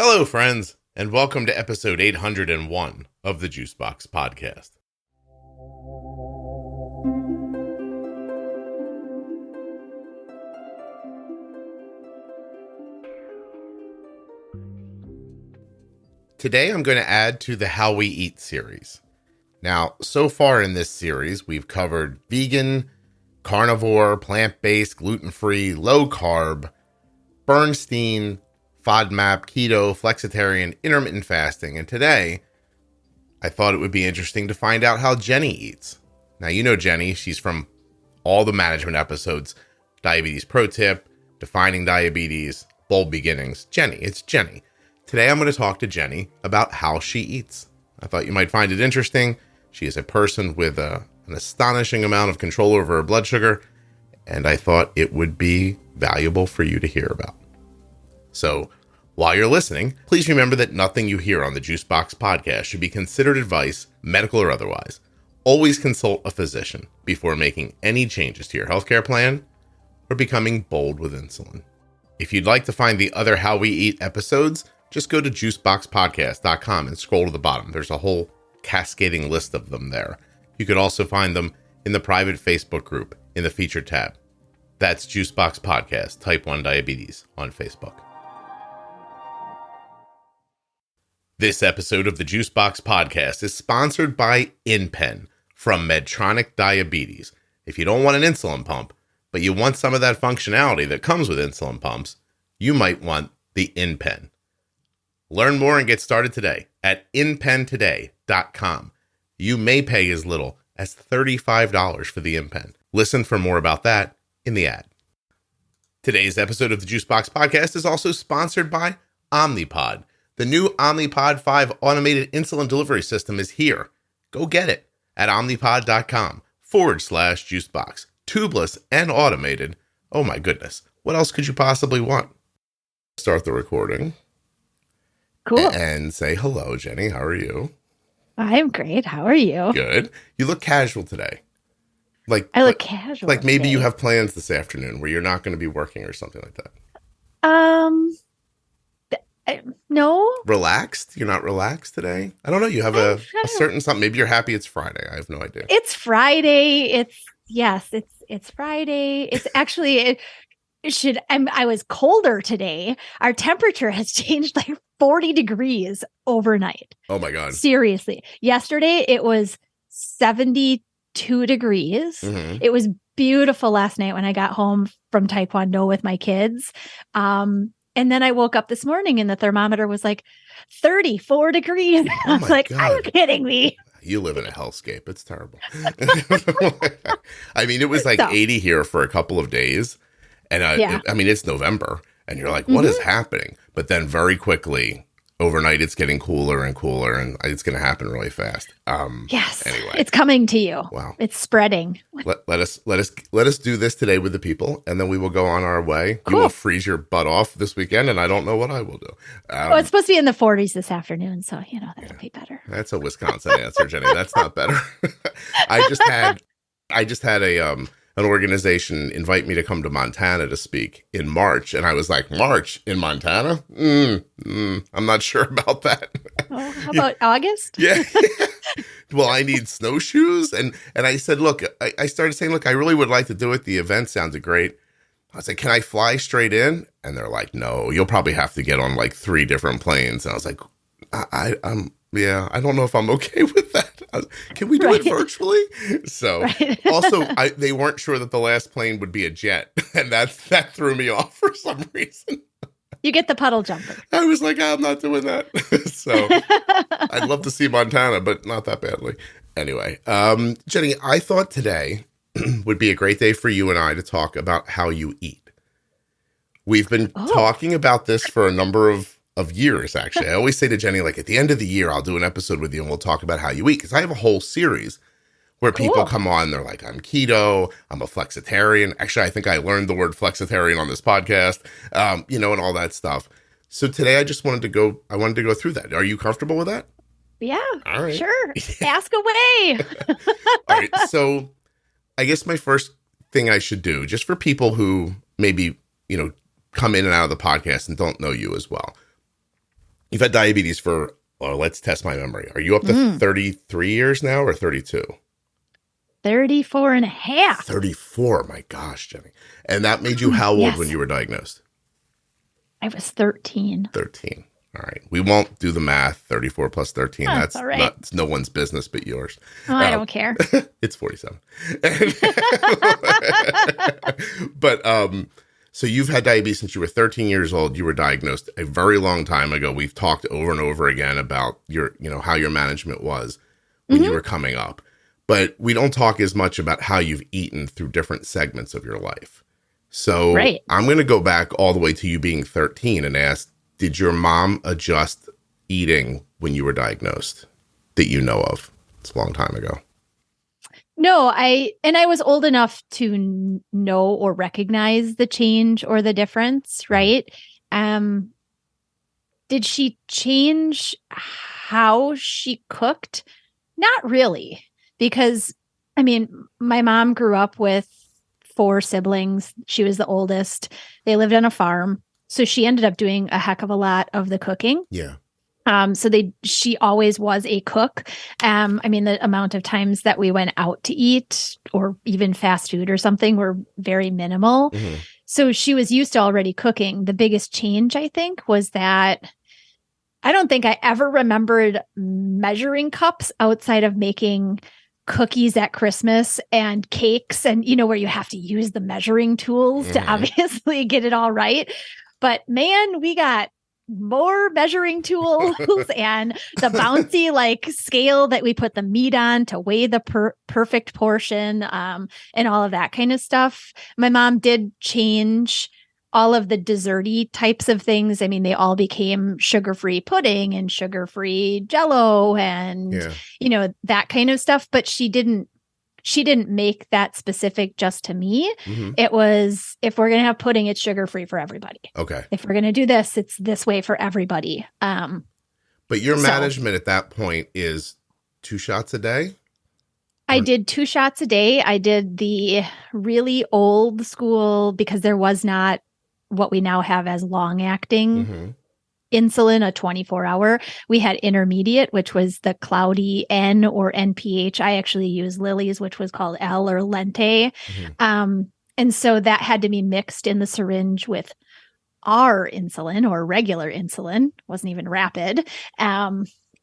Hello, friends, and welcome to episode 801 of the Juicebox Podcast. Today, I'm going to add to the How We Eat series. Now, so far in this series, we've covered vegan, carnivore, plant-based, gluten-free, low-carb, Bernstein, FODMAP, keto, flexitarian, intermittent fasting, and today, I thought it would be interesting to find out how Jenny eats. Now, you know Jenny, she's from all the management episodes, Diabetes Pro Tip, Defining Diabetes, Bold Beginnings. Jenny, it's Jenny. Today, I'm going to talk to Jenny about how she eats. I thought you might find it interesting. She is a person with an astonishing amount of control over her blood sugar, and I thought it would be valuable for you to hear about. So, while you're listening, please remember that nothing you hear on the Juicebox Podcast should be considered advice, medical or otherwise. Always consult a physician before making any changes to your healthcare plan or becoming bold with insulin. If you'd like to find the other How We Eat episodes, just go to juiceboxpodcast.com and scroll to the bottom. There's a whole cascading list of them there. You could also find them in the private Facebook group in the featured tab. That's Juicebox Podcast, Type 1 Diabetes on Facebook. This episode of the Juicebox Podcast is sponsored by InPen from Medtronic Diabetes. If you don't want an insulin pump, but you want some of that functionality that comes with insulin pumps, you might want the InPen. Learn more and get started today at InPenToday.com. You may pay as little as $35 for the InPen. Listen for more about that in the ad. Today's episode of the Juicebox Podcast is also sponsored by Omnipod. The new Omnipod 5 automated insulin delivery system is here. Go get it at omnipod.com/juicebox. Tubeless and automated. Oh my goodness. What else could you possibly want? Start the recording. Cool. And say hello, Jenny. How are you? I'm great. How are you? Good. You look casual today. I look casual. Like maybe today. you have plans this afternoon where you're not going to be working or something like that. No. Relaxed? You're not relaxed today? I don't know. You have a certain something. Maybe you're happy it's Friday. I have no idea. It's Friday. It's Friday. It's actually I was colder today. Our temperature has changed like 40 degrees overnight. Oh my God. Seriously. Yesterday it was 72 degrees. Mm-hmm. It was beautiful last night when I got home from Taekwondo with my kids. And then I woke up this morning and the thermometer was like 34 degrees. I was like, God. are you kidding me? You live in a hellscape. It's terrible. I mean, it was like 80 here for a couple of days. And I mean, it's November and you're like, what is happening? But then very quickly, overnight, it's getting cooler and cooler and it's going to happen really fast. Yes. Anyway, it's coming to you. Wow. It's spreading. Let us do this today with the people, and then we will go on our way. Cool. You will freeze your butt off this weekend, and I don't know what I will do. It's supposed to be in the 40s this afternoon, so that'll be better. That's a Wisconsin answer, Jenny. That's not better. I just had an organization invite me to come to Montana to speak in March, and I was like, March in Montana? I'm not sure about that. Oh, how about August? Yeah. Well, I need snowshoes. And I said, look, I started saying, look, I really would like to do it. The event sounded great. I was like, can I fly straight in? And they're like, no, you'll probably have to get on like 3 different planes. And I was like, I don't know if I'm okay with that. Can we do it virtually? So also, they weren't sure that the last plane would be a jet. And that threw me off for some reason. You get the puddle jumper. I was like, I'm not doing that. So I'd love to see Montana, but not that badly. Anyway, Jenny, I thought today would be a great day for you and I to talk about how you eat. We've been talking about this for a number of years, actually. I always say to Jenny, like at the end of the year, I'll do an episode with you and we'll talk about how you eat. Because I have a whole series where people come on, they're like, I'm keto, I'm a flexitarian. Actually, I think I learned the word flexitarian on this podcast, and all that stuff. So today I wanted to go through that. Are you comfortable with that? Yeah, all right. Sure. Ask away. All right. So I guess my first thing I should do, just for people who maybe, come in and out of the podcast and don't know you as well. You've had diabetes for, well, let's test my memory. Are you up to 33 years now or 32? 34 and a half. 34. My gosh, Jenny. And that made you how old when you were diagnosed? I was 13. 13. All right. We won't do the math. 34 plus 13. That's all right. It's no one's business but yours. Oh, I don't care. It's 47. But so you've had diabetes since you were 13 years old. You were diagnosed a very long time ago. We've talked over and over again about your, how your management was when you were coming up. But we don't talk as much about how you've eaten through different segments of your life. So I'm going to go back all the way to you being 13 and ask, did your mom adjust eating when you were diagnosed that you know of? It's a long time ago. No, I was old enough to know or recognize the change or the difference, right? Did she change how she cooked? Not really, because, I mean, my mom grew up with 4 siblings. She was the oldest. They lived on a farm. So she ended up doing a heck of a lot of the cooking. Yeah. She always was a cook. I mean, the amount of times that we went out to eat or even fast food or something were very minimal. Mm-hmm. So she was used to already cooking. The biggest change, I think, was that I don't think I ever remembered measuring cups outside of making cookies at Christmas and cakes and, where you have to use the measuring tools to obviously get it all right. But man, we got more measuring tools and the bouncy scale that we put the meat on to weigh the perfect portion and all of that kind of stuff. My mom did change all of the desserty types of things. I mean, they all became sugar-free pudding and sugar-free Jell-O and, that kind of stuff. But she didn't make that specific just to me. Mm-hmm. It was, if we're going to have pudding, it's sugar-free for everybody. Okay. If we're going to do this, it's this way for everybody. But your management at that point is 2 shots a day? I did 2 shots a day. I did the really old school because there was not what we now have as long-acting insulin, a 24-hour. We had intermediate, which was the cloudy N or NPH. I actually used Lily's, which was called L or Lente. And so that had to be mixed in the syringe with our insulin or regular insulin. Wasn't even rapid.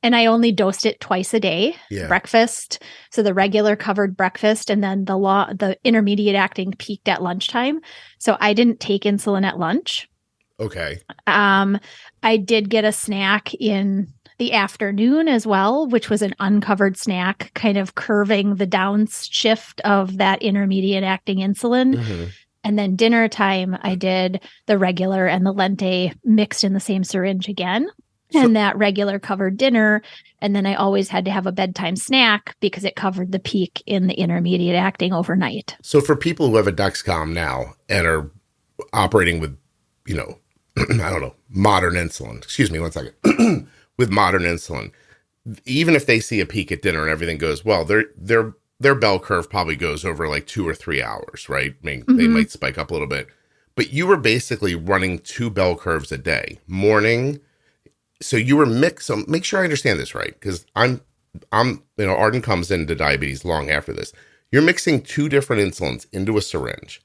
And I only dosed it twice a day, breakfast. So the regular covered breakfast, and then the intermediate acting peaked at lunchtime. So I didn't take insulin at lunch. Okay. I did get a snack in the afternoon as well, which was an uncovered snack, kind of curving the downshift of that intermediate acting insulin. And then dinner time, I did the regular and the Lente mixed in the same syringe again. And that regular covered dinner. And then I always had to have a bedtime snack because it covered the peak in the intermediate acting overnight. So for people who have a Dexcom now and are operating with, I don't know, modern insulin, excuse me 1 second, with modern insulin, even if they see a peak at dinner and everything goes well, their bell curve probably goes over like 2 or 3 hours, right? I mean, they might spike up a little bit. But you were basically running 2 bell curves a day, morning. So you were mixed. So make sure I understand this right, because I'm, Arden comes into diabetes long after this. You're mixing 2 different insulins into a syringe,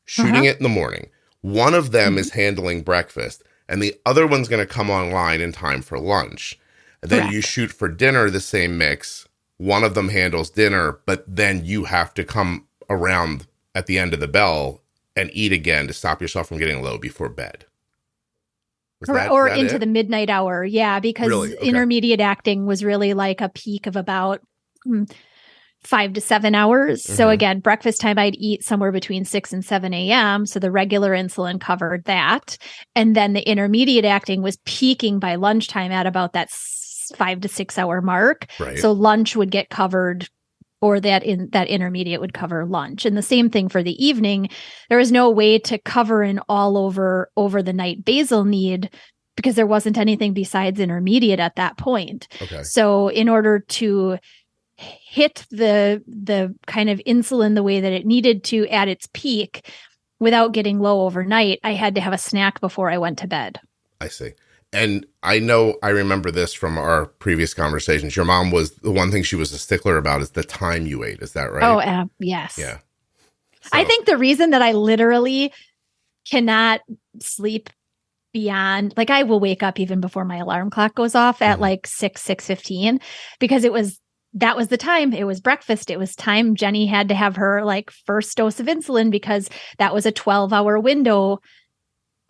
shooting it in the morning. One of them is handling breakfast, and the other one's going to come online in time for lunch. And then you shoot for dinner the same mix. One of them handles dinner, but then you have to come around at the end of the bell and eat again to stop yourself from getting low before bed. Or into the midnight hour. Yeah, because intermediate acting was really like a peak of about 5 to 7 hours. So again, breakfast time, I'd eat somewhere between 6 and 7 a.m. So the regular insulin covered that. And then the intermediate acting was peaking by lunchtime at about that 5 to 6 hour mark. Right. So lunch would get covered, or that intermediate would cover lunch. And the same thing for the evening. There was no way to cover an all over the night basal need because there wasn't anything besides intermediate at that point. Okay. So in order to hit the kind of insulin the way that it needed to at its peak without getting low overnight, I had to have a snack before I went to bed. I see. And I remember this from our previous conversations. Your mom was, the one thing she was a stickler about is the time you ate. Is that right? Oh, yes. Yeah. So. I think the reason that I literally cannot sleep beyond, like, I will wake up even before my alarm clock goes off at like 6:15, because that was the time. It was breakfast. It was time Jenny had to have her like first dose of insulin, because that was a 12-hour window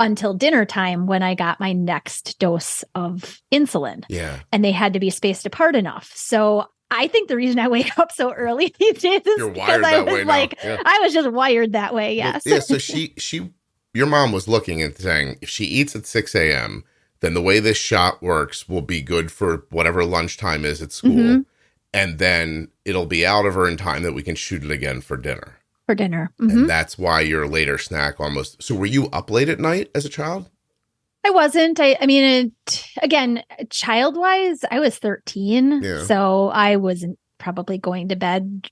until dinner time when I got my next dose of insulin. Yeah. And they had to be spaced apart enough. So I think the reason I wake up so early these days is You're because wired I that was way like, now. Yeah. I was just wired that way. Yes. Well, yeah. So your mom was looking and saying, if she eats at 6 a.m., then the way this shot works will be good for whatever lunchtime is at school. Mm-hmm. And then it'll be out of her in time that we can shoot it again for dinner. Mm-hmm. And that's why your later snack almost. So were you up late at night as a child? I wasn't. I mean, again, child-wise, I was 13. Yeah. So I wasn't probably going to bed.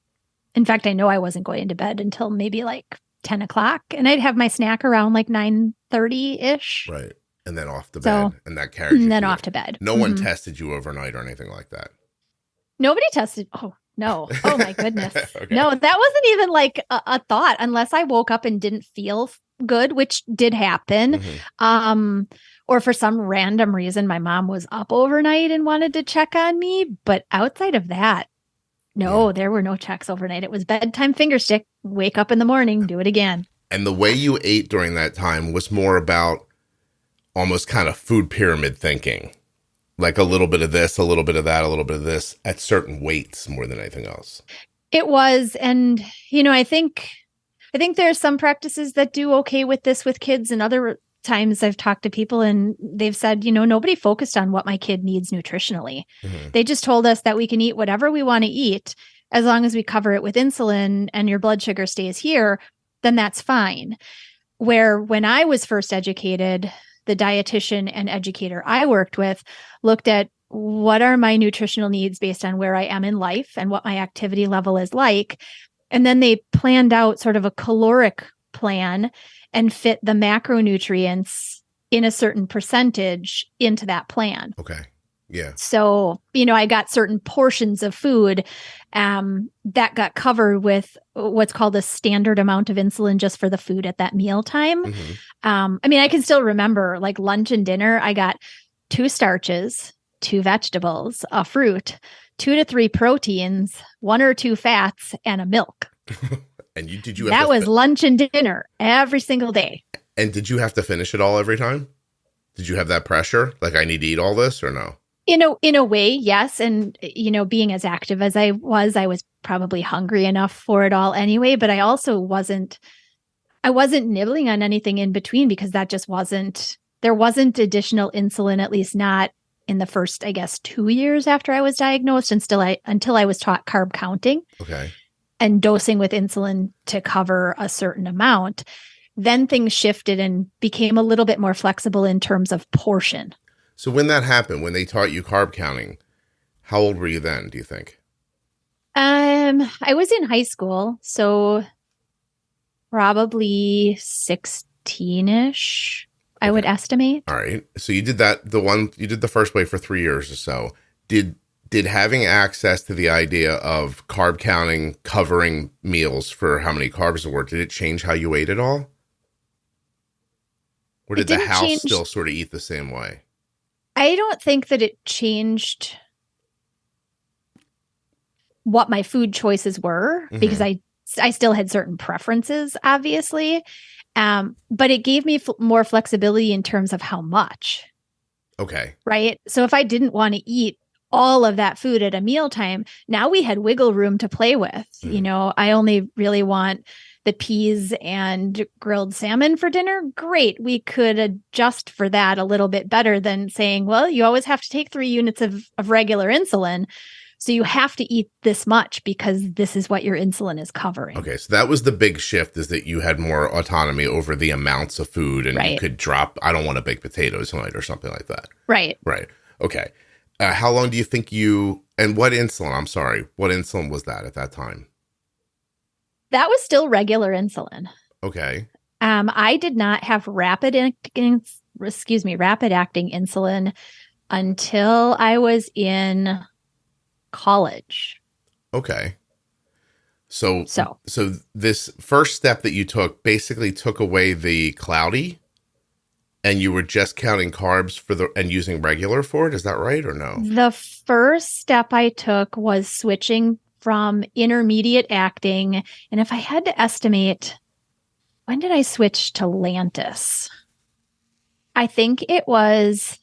In fact, I know I wasn't going to bed until maybe like 10 o'clock. And I'd have my snack around like 9:30-ish. Right. And then off to bed. And that carried you. And then off to bed. No one tested you overnight or anything like that? Nobody tested. Oh, no. Oh, my goodness. Okay. No, that wasn't even like a thought, unless I woke up and didn't feel good, which did happen. Mm-hmm. Or for some random reason, my mom was up overnight and wanted to check on me. But outside of that, no, there were no checks overnight. It was bedtime finger stick, wake up in the morning, do it again. And the way you ate during that time was more about almost kind of food pyramid thinking. Like a little bit of this, a little bit of that, a little bit of this at certain weights more than anything else. It was. And, I think there's some practices that do okay with this with kids, and other times I've talked to people and they've said, nobody focused on what my kid needs nutritionally. Mm-hmm. They just told us that we can eat whatever we want to eat as long as we cover it with insulin and your blood sugar stays here, then that's fine. Where when I was first educated, the dietitian and educator I worked with looked at what are my nutritional needs based on where I am in life and what my activity level is like. And then they planned out sort of a caloric plan and fit the macronutrients in a certain percentage into that plan. Okay. Yeah. So, I got certain portions of food that got covered with what's called a standard amount of insulin just for the food at that mealtime. Mm-hmm. I can still remember like lunch and dinner, I got 2 starches, 2 vegetables, a fruit, 2 to 3 proteins, 1 or 2 fats, and a milk. And did you? That was lunch and dinner every single day. And did you have to finish it all every time? Did you have that pressure? Like, I need to eat all this, or no? In a way, yes. And, being as active as I was probably hungry enough for it all anyway. But I also wasn't nibbling on anything in between, because that just there wasn't additional insulin, at least not in the first, I guess, 2 years after I was diagnosed, until I was taught carb counting. Okay. And dosing with insulin to cover a certain amount. Then things shifted and became a little bit more flexible in terms of portion. So when that happened, when they taught you carb counting, how old were you then, do you think? I was in high school, so probably 16-ish, okay. I would estimate. All right. So you did you did the first way for 3 years or so. Did having access to the idea of carb counting, covering meals for how many carbs there were, did it change how you ate at all? Or did the house still sort of eat the same way? I don't think that it changed what my food choices were, mm-hmm. because I still had certain preferences, obviously. But it gave me more flexibility in terms of how much. Okay. Right? So if I didn't want to eat all of that food at a mealtime, now we had wiggle room to play with. Mm. I only really want the peas and grilled salmon for dinner. Great. We could adjust for that a little bit better than saying, well, you always have to take 3 units of regular insulin. So you have to eat this much because this is what your insulin is covering. Okay. So that was the big shift, is that you had more autonomy over the amounts of food, and you could drop, I don't want to bake potatoes tonight or something like that. Right. Right. Okay. How long do you think and what insulin was that at that time? That was still regular insulin. Okay. I did not have rapid rapid acting insulin until I was in college. Okay. So this first step that you took basically took away the cloudy, and you were just counting carbs and using regular for it. Is that right or no? The first step I took was switching from intermediate acting. And if I had to estimate, when did I switch to Lantus? I think it was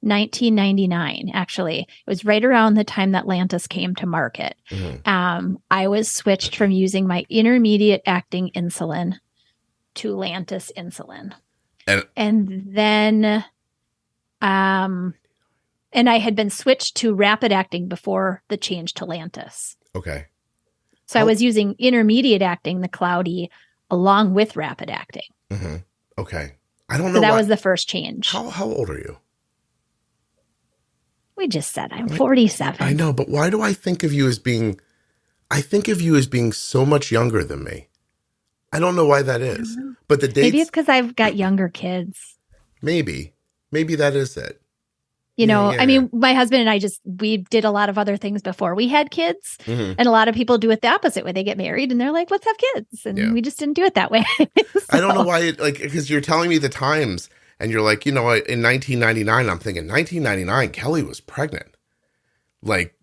1999, actually. It was right around the time that Lantus came to market. Mm-hmm. I was switched from using my intermediate acting insulin to Lantus insulin. And then and I had been switched to rapid acting before the change to Lantus. Okay. So I was using intermediate acting, the cloudy, along with rapid acting. Mm-hmm. Okay. I don't know. So that was the first change. How old are you? We just said I'm 47. I know, but why do I think of you as being so much younger than me? I don't know why that is. But the dates, maybe it's because I've got younger kids. Maybe that is it. I mean, my husband and we did a lot of other things before we had kids. Mm-hmm. And a lot of people do it the opposite way. They get married and they're like, let's have kids. And we just didn't do it that way. So. I don't know why, because you're telling me the times and you're like, in 1999, I'm thinking 1999, Kelly was pregnant. Like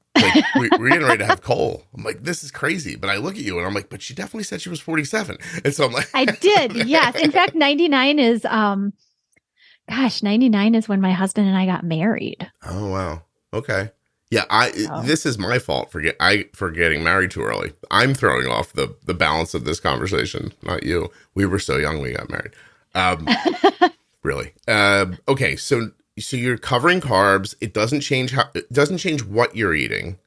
we're getting ready to have Cole. I'm like, this is crazy. But I look at you and I'm like, but she definitely said she was 47. And so I'm like, I did. Yes. In fact, 99 is, 99 is when my husband and I got married. Oh, wow. Okay. Yeah, this is my fault for getting married too early. I'm throwing off the balance of this conversation, not you. We were so young we got married. Really. Okay, so you're covering carbs. It doesn't change what you're eating.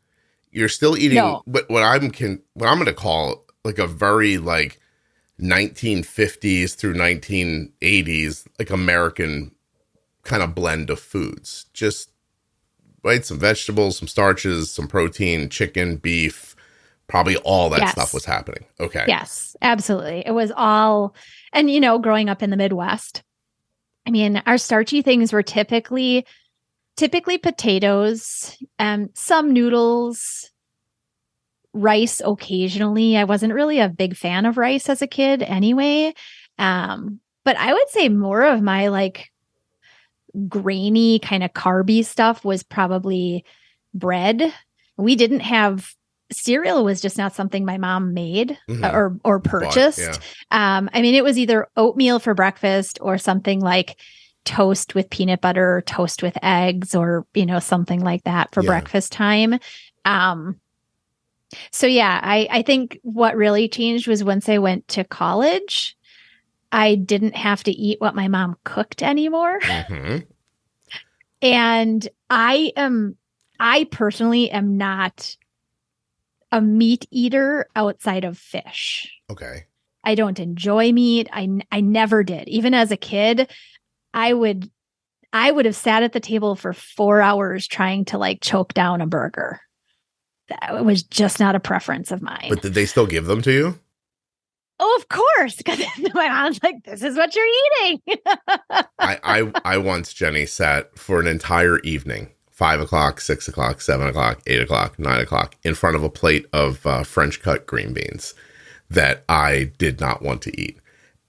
You're still eating what I'm going to call like a very 1950s through 1980s American kind of blend of foods. Just some vegetables, some starches, some protein, chicken, beef, probably all that stuff was happening. Okay. Yes, absolutely. It was all, and growing up in the Midwest, I mean, our starchy things were typically potatoes, some noodles, rice occasionally. I wasn't really a big fan of rice as a kid anyway. But I would say more of my grainy kind of carby stuff was probably bread. We didn't have cereal, was just not something my mom made or purchased. I mean, it was either oatmeal for breakfast or something like toast with peanut butter, or toast with eggs, or something like that for breakfast time. So I think what really changed was once I went to college, I didn't have to eat what my mom cooked anymore. Mm-hmm. And I personally am not a meat eater outside of fish. Okay. I don't enjoy meat. I never did. Even as a kid, I would have sat at the table for 4 hours trying to choke down a burger. That was just not a preference of mine. But did they still give them to you? Oh, of course. Because my mom's like, this is what you're eating. I once, Jenny, sat for an entire evening, 5 o'clock, 6 o'clock, 7 o'clock, 8 o'clock, 9 o'clock, in front of a plate of French cut green beans that I did not want to eat.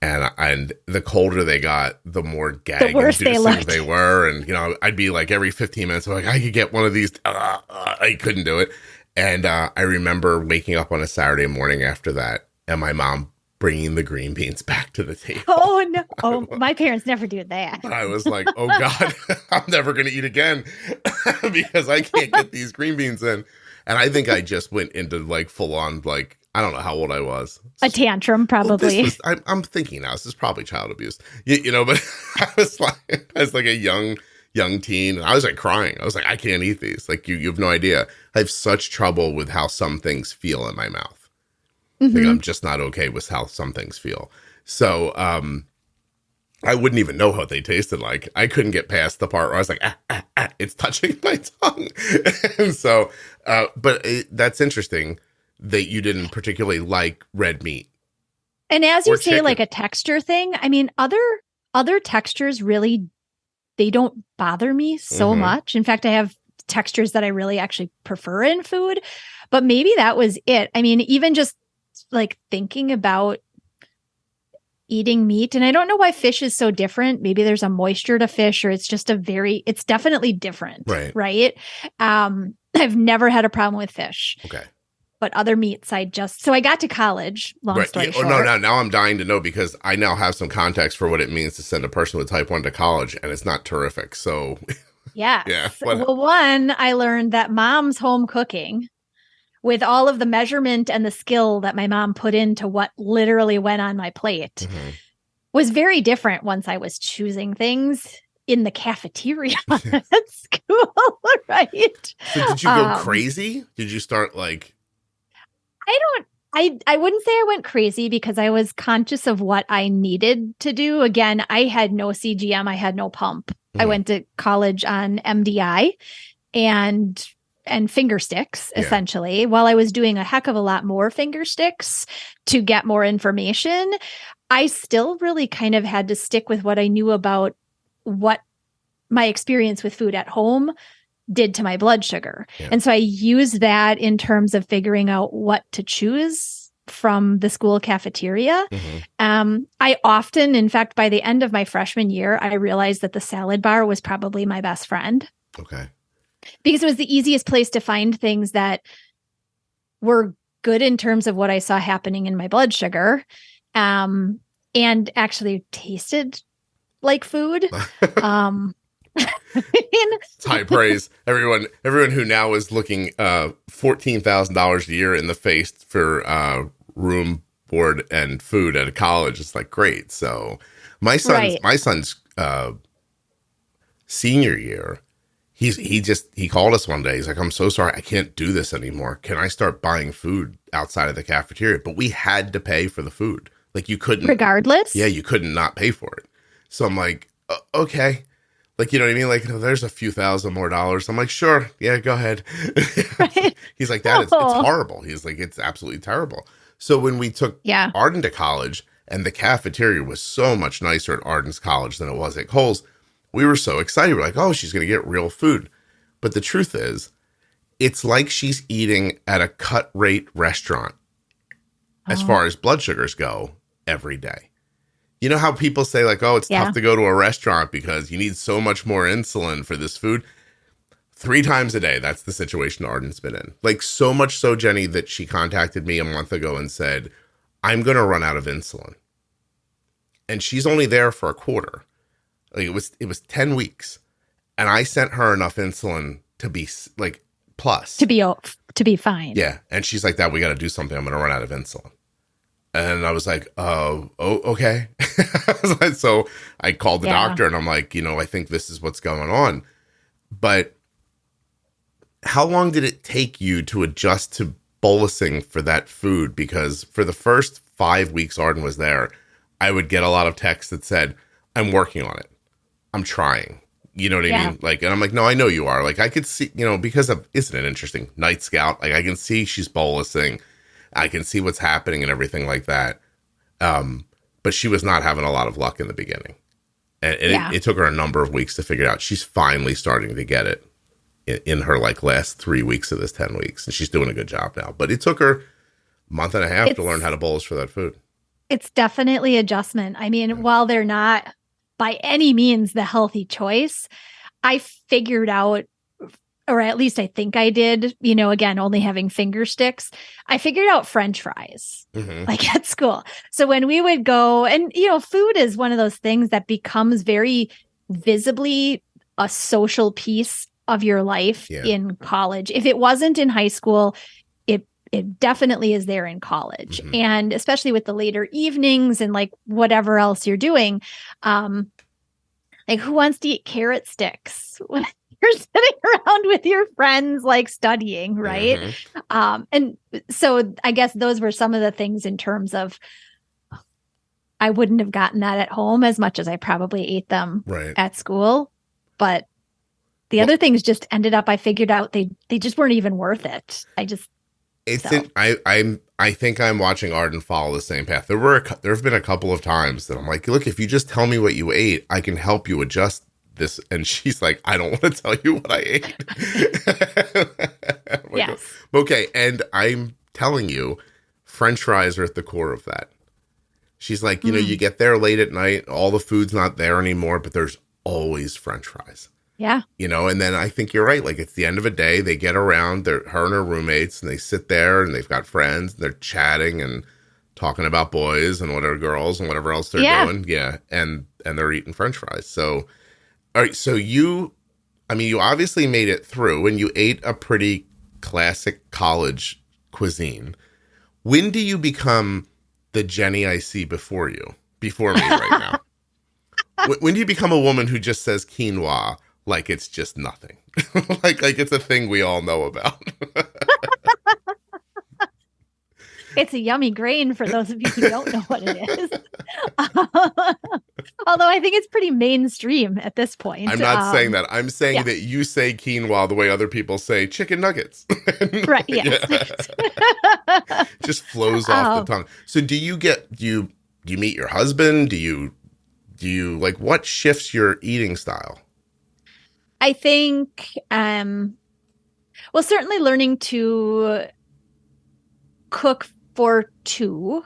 And the colder they got, the more gag-inducing they were. And, I'd be every 15 minutes, I'm like, I could get one of these. I couldn't do it. And I remember waking up on a Saturday morning after that, and my mom bringing the green beans back to the table. Oh, no. Oh, my parents never do that. I was like, oh, God, I'm never going to eat again because I can't get these green beans in. And I think I just went into full on, I don't know how old I was. A tantrum, probably. Well, I'm thinking now, this is probably child abuse, but I was like a young teen, and I was crying. I was like, I can't eat these. You have no idea. I have such trouble with how some things feel in my mouth. Mm-hmm. I'm just not okay with how some things feel. So I wouldn't even know what they tasted like. I couldn't get past the part where I was like, it's touching my tongue. And so, that's interesting that you didn't particularly like red meat. And as you say, chicken. A texture thing, I mean, other textures really they don't bother me so much. In fact, I have textures that I really actually prefer in food, but maybe that was it. I mean, even just like thinking about eating meat, and I don't know why fish is so different. Maybe there's a moisture to fish, or it's just it's definitely different. Right. I've never had a problem with fish. Okay. But other meats, so I got to college, long story short. Now I'm dying to know, because I now have some context for what it means to send a person with type 1 to college, and it's not terrific. So yes. Yeah. Well, one, I learned that mom's home cooking, with all of the measurement and the skill that my mom put into what literally went on my plate, was very different once I was choosing things in the cafeteria at school, right? So did you go crazy? Did you start like... I wouldn't say I went crazy, because I was conscious of what I needed to do. Again, I had no CGM. I had no pump. I went to college on MDI and finger sticks, essentially, while I was doing a heck of a lot more finger sticks to get more information. I still really kind of had to stick with what I knew about what my experience with food at home did to my blood sugar. Yeah. And so I used that in terms of figuring out what to choose from the school cafeteria. I often, in fact, by the end of my freshman year, I realized that the salad bar was probably my best friend. Okay. Because it was the easiest place to find things that were good in terms of what I saw happening in my blood sugar, and actually tasted like food. It's high praise. Everyone who now is looking $14,000 a year in the face for room, board, and food at a college is like, great. So my son's senior year, he called us one day. He's like, I'm so sorry, I can't do this anymore. Can I start buying food outside of the cafeteria? But we had to pay for the food. Like, you couldn't, regardless. Yeah, you couldn't not pay for it. So I'm like, okay. Like, you know what I mean? Like, there's a few $1,000 more. I'm like, sure. Yeah, go ahead. Right. He's like, it's horrible. He's like, it's absolutely terrible. So when we took Arden to college, and the cafeteria was so much nicer at Arden's college than it was at Cole's, we were so excited. We're like, oh, she's going to get real food. But the truth is, it's like she's eating at a cut rate restaurant as far as blood sugars go every day. You know how people say, like, oh, it's tough to go to a restaurant because you need so much more insulin for this food? 3 times a day, that's the situation Arden's been in. Like, so much so, Jenny, that she contacted me a month ago and said, I'm going to run out of insulin. And she's only there for a quarter. Like, it was 10 weeks. And I sent her enough insulin to be, like, plus. To be fine. Yeah. And she's like, we got to do something. I'm going to run out of insulin. And I was like, oh, okay. So I called the doctor, and I'm like, I think this is what's going on. But how long did it take you to adjust to bolusing for that food? Because for the first 5 weeks Arden was there, I would get a lot of texts that said, I'm working on it. I'm trying. You know what I mean? Like, and I'm like, no, I know you are. Like, I could see, because of, isn't it interesting? Night Scout. Like, I can see she's bolusing. I can see what's happening and everything like that. But she was not having a lot of luck in the beginning. And it took her a number of weeks to figure it out. She's finally starting to get it in her, like, last 3 weeks of this 10 weeks. And she's doing a good job now. But it took her a month and a half to learn how to bolus for that food. It's definitely adjustment. I mean, while they're not by any means the healthy choice, I figured out, or at least I think I did, again, only having finger sticks, I figured out French fries, like, at school. So when we would go, and, food is one of those things that becomes very visibly a social piece of your life in college. If it wasn't in high school, it definitely is there in college. And especially with the later evenings and, like, whatever else you're doing, like, who wants to eat carrot sticks when you're sitting around with your friends, like, studying, right? And so I guess those were some of the things in terms of, I wouldn't have gotten that at home as much as I probably ate them at school. But the other things just ended up, I figured out they just weren't even worth it. I think I'm watching Arden follow the same path. There have been a couple of times that I'm like, look, if you just tell me what you ate, I can help you adjust this, and she's like, I don't want to tell you what I ate. I'm like, Yes. okay. And I'm telling you, French fries are at the core of that. She's like, you get there late at night, all the food's not there anymore, but there's always French fries. Yeah. And then I think you're right. Like, it's the end of a day, they get around, her and her roommates, and they sit there and they've got friends and they're chatting and talking about boys and whatever girls and whatever else they're doing. Yeah. And they're eating French fries. So, all right. So you obviously made it through and you ate a pretty classic college cuisine. When do you become the Jenny I see before me right now? When do you become a woman who just says quinoa like it's just nothing? like it's a thing we all know about. It's a yummy grain for those of you who don't know what it is. Although I think it's pretty mainstream at this point. I'm not saying that. I'm saying that you say quinoa the way other people say chicken nuggets. Right, yes. Just flows off the tongue. So do you meet your husband? Do you like, what shifts your eating style? I think, certainly learning to cook for two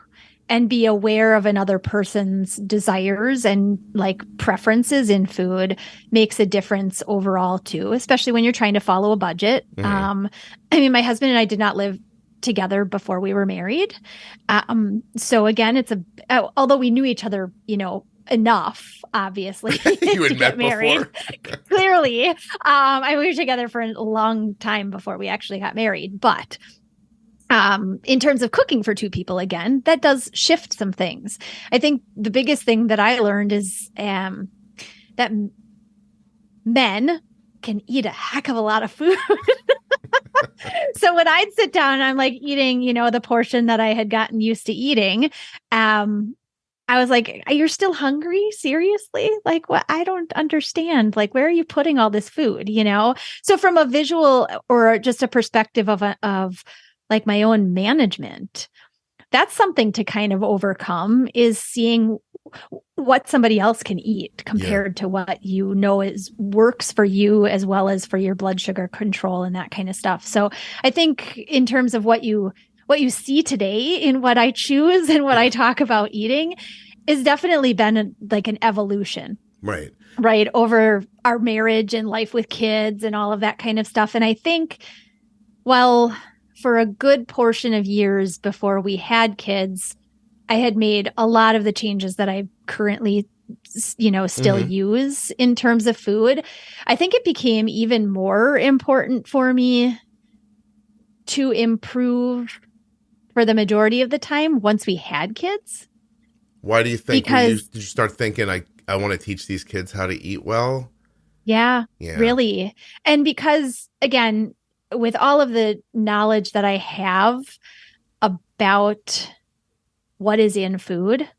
and be aware of another person's desires and like preferences in food makes a difference overall too, especially when you're trying to follow a budget. My husband and I did not live together before we were married. So again, although we knew each other, enough, obviously, you had to met get married. Before. Clearly. We were together for a long time before we actually got married. But in terms of cooking for two people, again, that does shift some things. I think the biggest thing that I learned is that men can eat a heck of a lot of food. So when I'd sit down, I'm like eating, the portion that I had gotten used to eating. I was like, you're still hungry? Seriously? Like, what? I don't understand. Like, where are you putting all this food? So from a visual or just a perspective of like my own management, that's something to kind of overcome, is seeing what somebody else can eat compared to what works for you, as well as for your blood sugar control and that kind of stuff. So I think in terms of what you see today in what I choose and what I talk about eating is definitely been like an evolution. Right. Over our marriage and life with kids and all of that kind of stuff. And I think, for a good portion of years before we had kids, I had made a lot of the changes that I currently, still use in terms of food. I think it became even more important for me to improve for the majority of the time once we had kids. Why do you think? Did you start thinking, I want to teach these kids how to eat well? Yeah, really. And because, again, with all of the knowledge that I have about what is in food,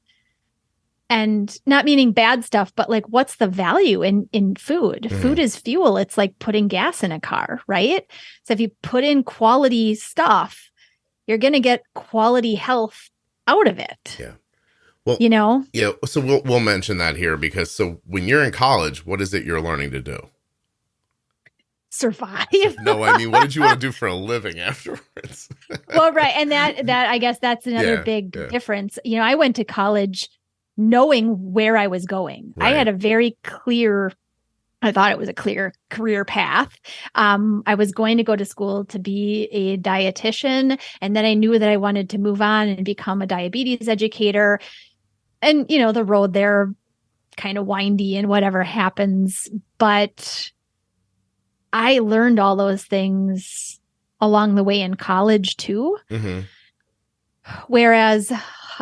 and not meaning bad stuff, but like, what's the value in food? Food is fuel. It's like putting gas in a car, right? So if you put in quality stuff, you're going to get quality health out of it. Yeah. Well, yeah. So we'll mention that here, because when you're in college, what is it you're learning to do? Survive. No, I mean, what did you want to do for a living afterwards? Well, right. And that I guess that's another big difference. I went to college knowing where I was going. Right. I had a very clear, I thought it was a clear career path. I was going to go to school to be a dietitian. And then I knew that I wanted to move on and become a diabetes educator. And, the road there kind of windy and whatever happens. But I learned all those things along the way in college too. Whereas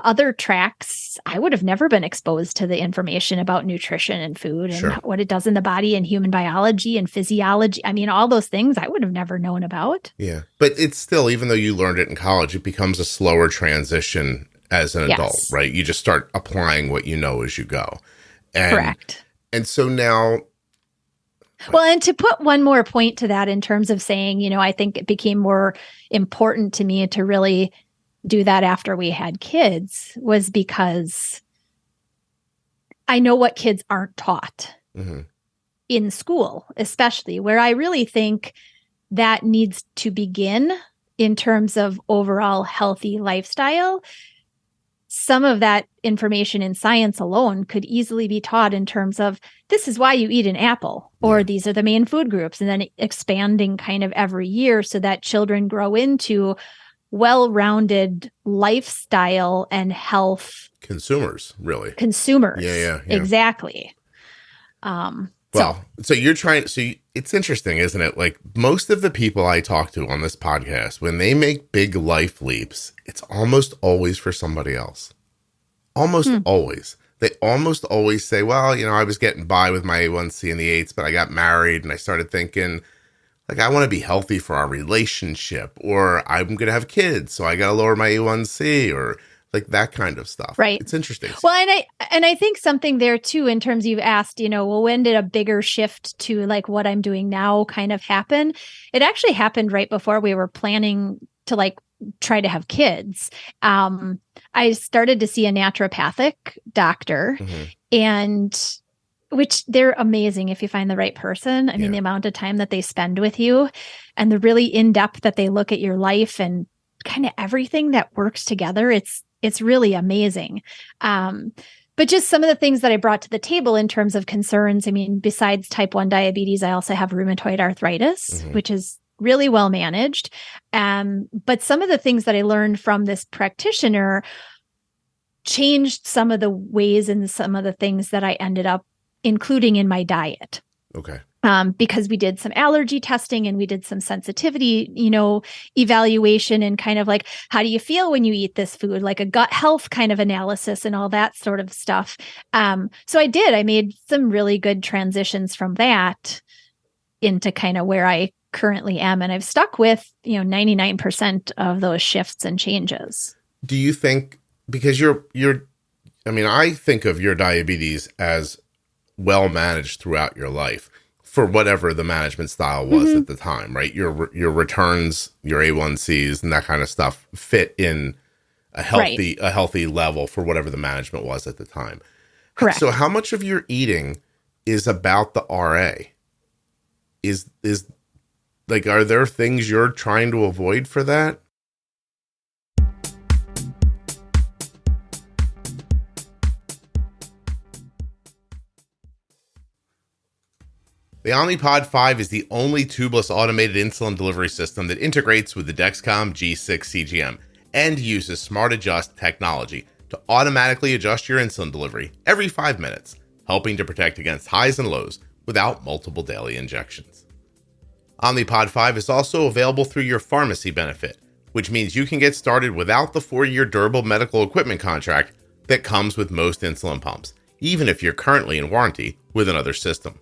other tracks, I would have never been exposed to the information about nutrition and food and what it does in the body and human biology and physiology. I mean, all those things I would have never known about. Yeah. But it's still, even though you learned it in college, it becomes a slower transition as an adult, right? You just start applying what you know as you go. Correct. And so now... Well, and to put one more point to that in terms of saying, I think it became more important to me to really do that after we had kids, was because I know what kids aren't taught. in school, especially, where I really think that needs to begin in terms of overall healthy lifestyle. Some of that information in science alone could easily be taught in terms of this is why you eat an apple, or these are the main food groups, and then expanding kind of every year so that children grow into well-rounded lifestyle and health consumers, really. Consumers. Yeah. Exactly. So it's interesting, isn't it? Like, most of the people I talk to on this podcast, when they make big life leaps, it's almost always for somebody else. Almost always. They almost always say, well, I was getting by with my A1C in the 8s, but I got married and I started thinking, like, I want to be healthy for our relationship, or I'm going to have kids, so I got to lower my A1C, or like that kind of stuff. Right. It's interesting. Well, and I think something there too, in terms you've asked, well, when did a bigger shift to like what I'm doing now kind of happen? It actually happened right before we were planning to like try to have kids. I started to see a naturopathic doctor, and which they're amazing if you find the right person. I mean, the amount of time that they spend with you and the really in-depth that they look at your life and kind of everything that works together. It's really amazing. But just some of the things that I brought to the table in terms of concerns. I mean, besides type 1 diabetes, I also have rheumatoid arthritis, which is really well managed. But some of the things that I learned from this practitioner changed some of the ways and some of the things that I ended up including in my diet. Okay. Because we did some allergy testing and we did some sensitivity, evaluation, and kind of like, how do you feel when you eat this food? Like a gut health kind of analysis and all that sort of stuff. So I made some really good transitions from that into kind of where I currently am. And I've stuck with, 99% of those shifts and changes. Do you think, because I think of your diabetes as well managed throughout your life, for whatever the management style was at the time, right? Your returns, your A1Cs and that kind of stuff fit in a healthy level for whatever the management was at the time. Correct. So how much of your eating is about the RA? Is like, are there things you're trying to avoid for that? The Omnipod 5 is the only tubeless automated insulin delivery system that integrates with the Dexcom G6 CGM and uses Smart Adjust technology to automatically adjust your insulin delivery every 5 minutes, helping to protect against highs and lows without multiple daily injections. Omnipod 5 is also available through your pharmacy benefit, which means you can get started without the 4-year durable medical equipment contract that comes with most insulin pumps, even if you're currently in warranty with another system.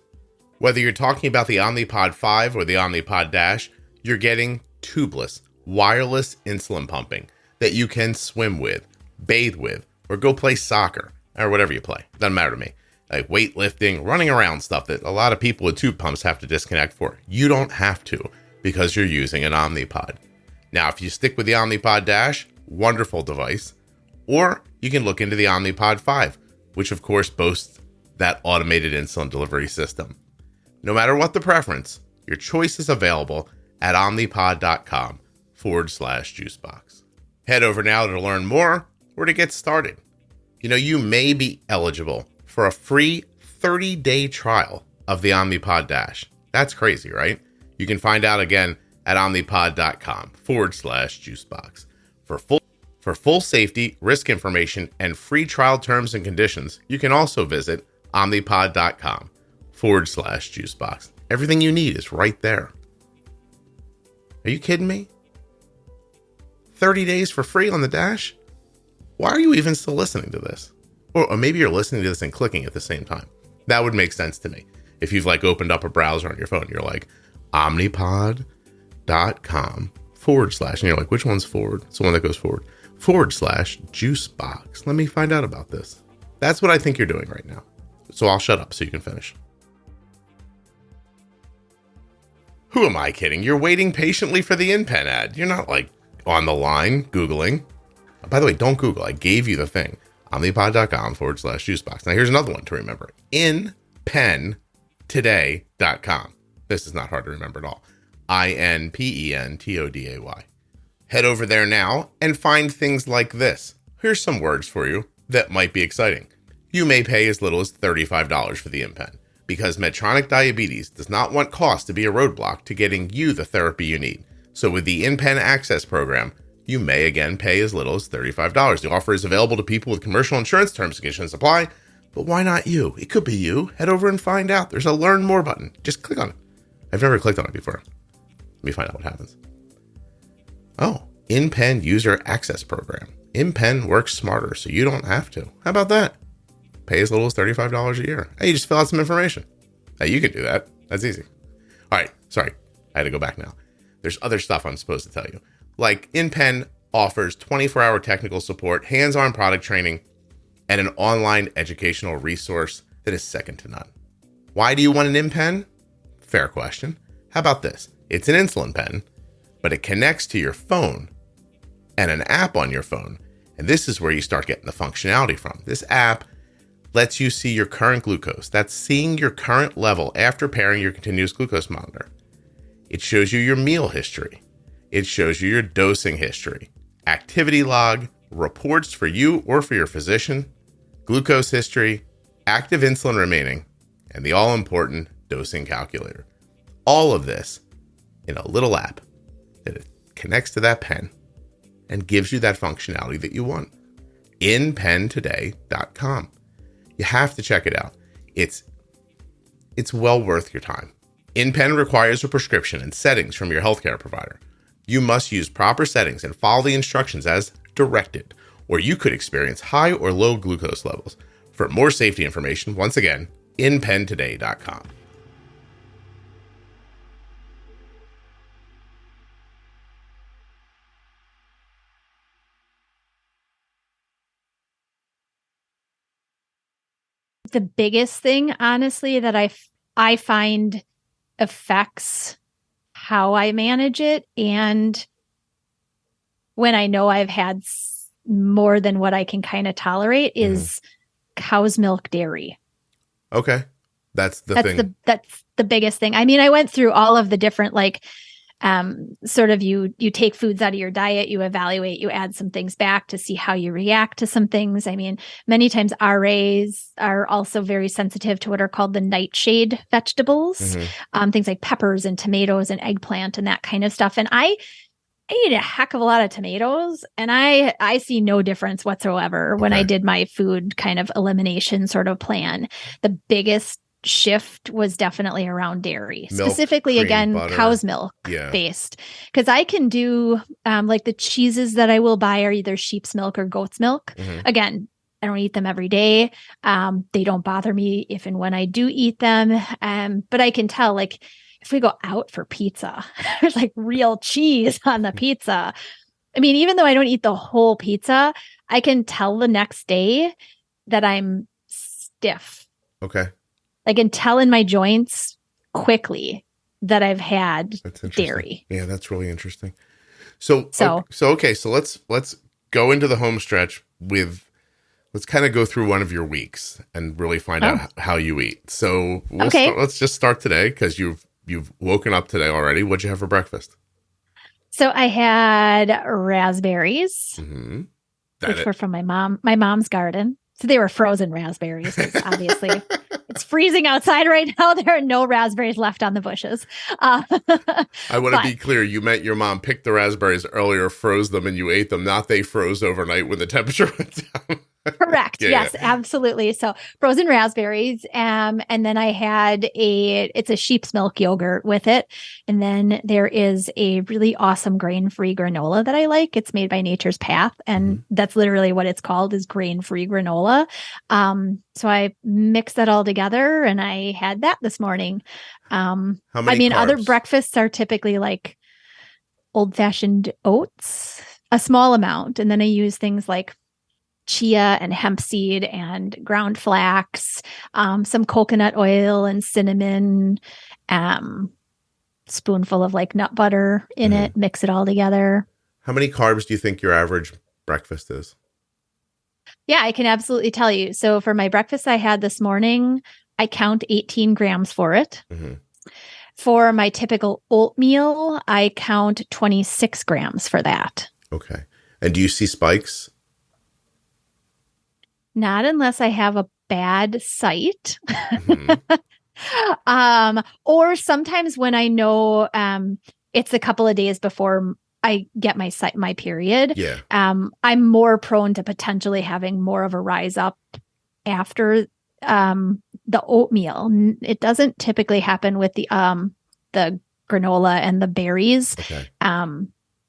Whether you're talking about the Omnipod 5 or the Omnipod DASH, you're getting tubeless, wireless insulin pumping that you can swim with, bathe with, or go play soccer, or whatever you play. Doesn't matter to me. Like weightlifting, running around, stuff that a lot of people with tube pumps have to disconnect for. You don't have to, because you're using an Omnipod. Now, if you stick with the Omnipod DASH, wonderful device. Or you can look into the Omnipod 5, which of course boasts that automated insulin delivery system. No matter what the preference, your choice is available at omnipod.com/juicebox. Head over now to learn more or to get started. You may be eligible for a free 30-day trial of the Omnipod DASH. That's crazy, right? You can find out again at omnipod.com/juicebox. For full safety, risk information, and free trial terms and conditions, you can also visit omnipod.com/juicebox. Everything you need is right there. Are you kidding me? 30 days for free on the Dash? Why are you even still listening to this? Or maybe you're listening to this and clicking at the same time. That would make sense to me. If you've opened up a browser on your phone, you're like, omnipod.com/ and you're like, which one's forward? It's the one that goes forward. /juicebox. Let me find out about this. That's what I think you're doing right now. So I'll shut up so you can finish. Who am I kidding? You're waiting patiently for the InPen ad. You're not on the line Googling. By the way, don't Google. I gave you the thing. Omnipod.com/juicebox. Now here's another one to remember. InPen InPentoday.com. This is not hard to remember at all. InPentoday. Head over there now and find things like this. Here's some words for you that might be exciting. You may pay as little as $35 for the InPen because Medtronic Diabetes does not want cost to be a roadblock to getting you the therapy you need. So with the InPen Access program, you may again pay as little as $35. The offer is available to people with commercial insurance. Terms and conditions apply. But why not you? It could be you. Head over and find out. There's a Learn More button. Just click on it. I've never clicked on it before. Let me find out what happens. Oh, InPen User Access Program. InPen works smarter, so you don't have to. How about that? Pay as little as $35 a year. Hey, you just fill out some information. Hey, you can do that. That's easy. All right. Sorry. I had to go back now. There's other stuff I'm supposed to tell you. Like InPen offers 24-hour technical support, hands-on product training, and an online educational resource that is second to none. Why do you want an InPen? Fair question. How about this? It's an insulin pen, but it connects to your phone and an app on your phone. And this is where you start getting the functionality from. This app lets you see your current glucose. That's seeing your current level after pairing your continuous glucose monitor. It shows you your meal history. It shows you your dosing history, activity log, reports for you or for your physician, glucose history, active insulin remaining, and the all-important dosing calculator. All of this in a little app that connects to that pen and gives you that functionality that you want. InPentoday.com. You have to check it out. It's well worth your time. InPen requires a prescription and settings from your healthcare provider. You must use proper settings and follow the instructions as directed, or you could experience high or low glucose levels. For more safety information, once again, InPentoday.com. The biggest thing, honestly, that I find affects how I manage it, and when I know I've had more than what I can kind of tolerate, is cow's milk dairy. Okay. That's thing. That's the biggest thing. I mean, I went through all of the different, sort of you take foods out of your diet, you evaluate, you add some things back to see how you react to some things. I mean, many times RAs are also very sensitive to what are called the nightshade vegetables, things like peppers and tomatoes and eggplant and that kind of stuff. And I eat a heck of a lot of tomatoes, and I see no difference whatsoever when I did my food kind of elimination sort of plan. The biggest shift was definitely around dairy, milk, specifically cream, again, butter, cow's milk based, because I can do like the cheeses that I will buy are either sheep's milk or goat's milk. Again, I don't eat them every day. They don't bother me if and when I do eat them. But I can tell, like, if we go out for pizza, there's like real cheese on the pizza. I mean, even though I don't eat the whole pizza, I can tell the next day that I'm stiff. Okay. I can tell in my joints quickly that I've had dairy. Yeah, that's really interesting. So let's go into the home stretch let's kind of go through one of your weeks and really find out how you eat. So let's just start today, because you've woken up today already. What'd you have for breakfast? So I had raspberries, which were from my mom's garden. So they were frozen raspberries, because obviously it's freezing outside right now. There are no raspberries left on the bushes. I want to be clear. You meant your mom picked the raspberries earlier, froze them, and you ate them, not they froze overnight when the temperature went down. Correct. Yes, absolutely. So frozen raspberries. And then I had it's a sheep's milk yogurt with it. And then there is a really awesome grain-free granola that I like. It's made by Nature's Path. And that's literally what it's called, is grain-free granola. So I mixed that all together and I had that this morning. How many carbs? Other breakfasts are typically like old-fashioned oats, a small amount. And then I use things like chia and hemp seed and ground flax, some coconut oil and cinnamon, spoonful of like nut butter in it, mix it all together. How many carbs do you think your average breakfast is? Yeah, I can absolutely tell you. So for my breakfast I had this morning I count 18 grams for it. Mm-hmm. For my typical oatmeal, I count 26 grams for that. Okay. And do you see spikes? Not unless I have a bad sight. Mm-hmm. Or sometimes when I know it's a couple of days before I get my period, Yeah. I'm more prone to potentially having more of a rise up after the oatmeal. It doesn't typically happen with the granola and the berries. Okay.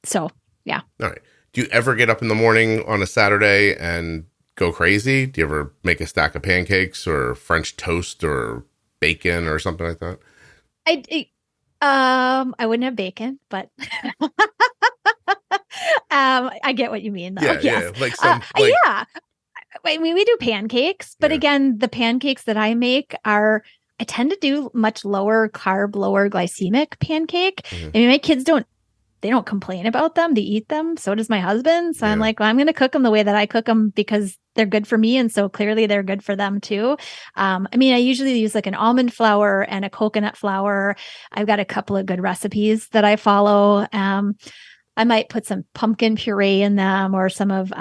So yeah. All right. Do you ever get up in the morning on a Saturday and go crazy? Do you ever make a stack of pancakes or French toast or bacon or something like that? I wouldn't have bacon, but I get what you mean though. Yeah, yes. yeah. Like some yeah. I mean, we do pancakes, but Yeah. again, the pancakes that I make I tend to do much lower carb, lower glycemic pancake. Mhm. I mean, my kids don't complain about them. They eat them. So does my husband. So I'm Yeah. like, well, I'm going to cook them the way that I cook them because they're good for me. And so clearly they're good for them too. I mean, I usually use like an almond flour and a coconut flour. I've got a couple of good recipes that I follow. I might put some pumpkin puree in them or some of,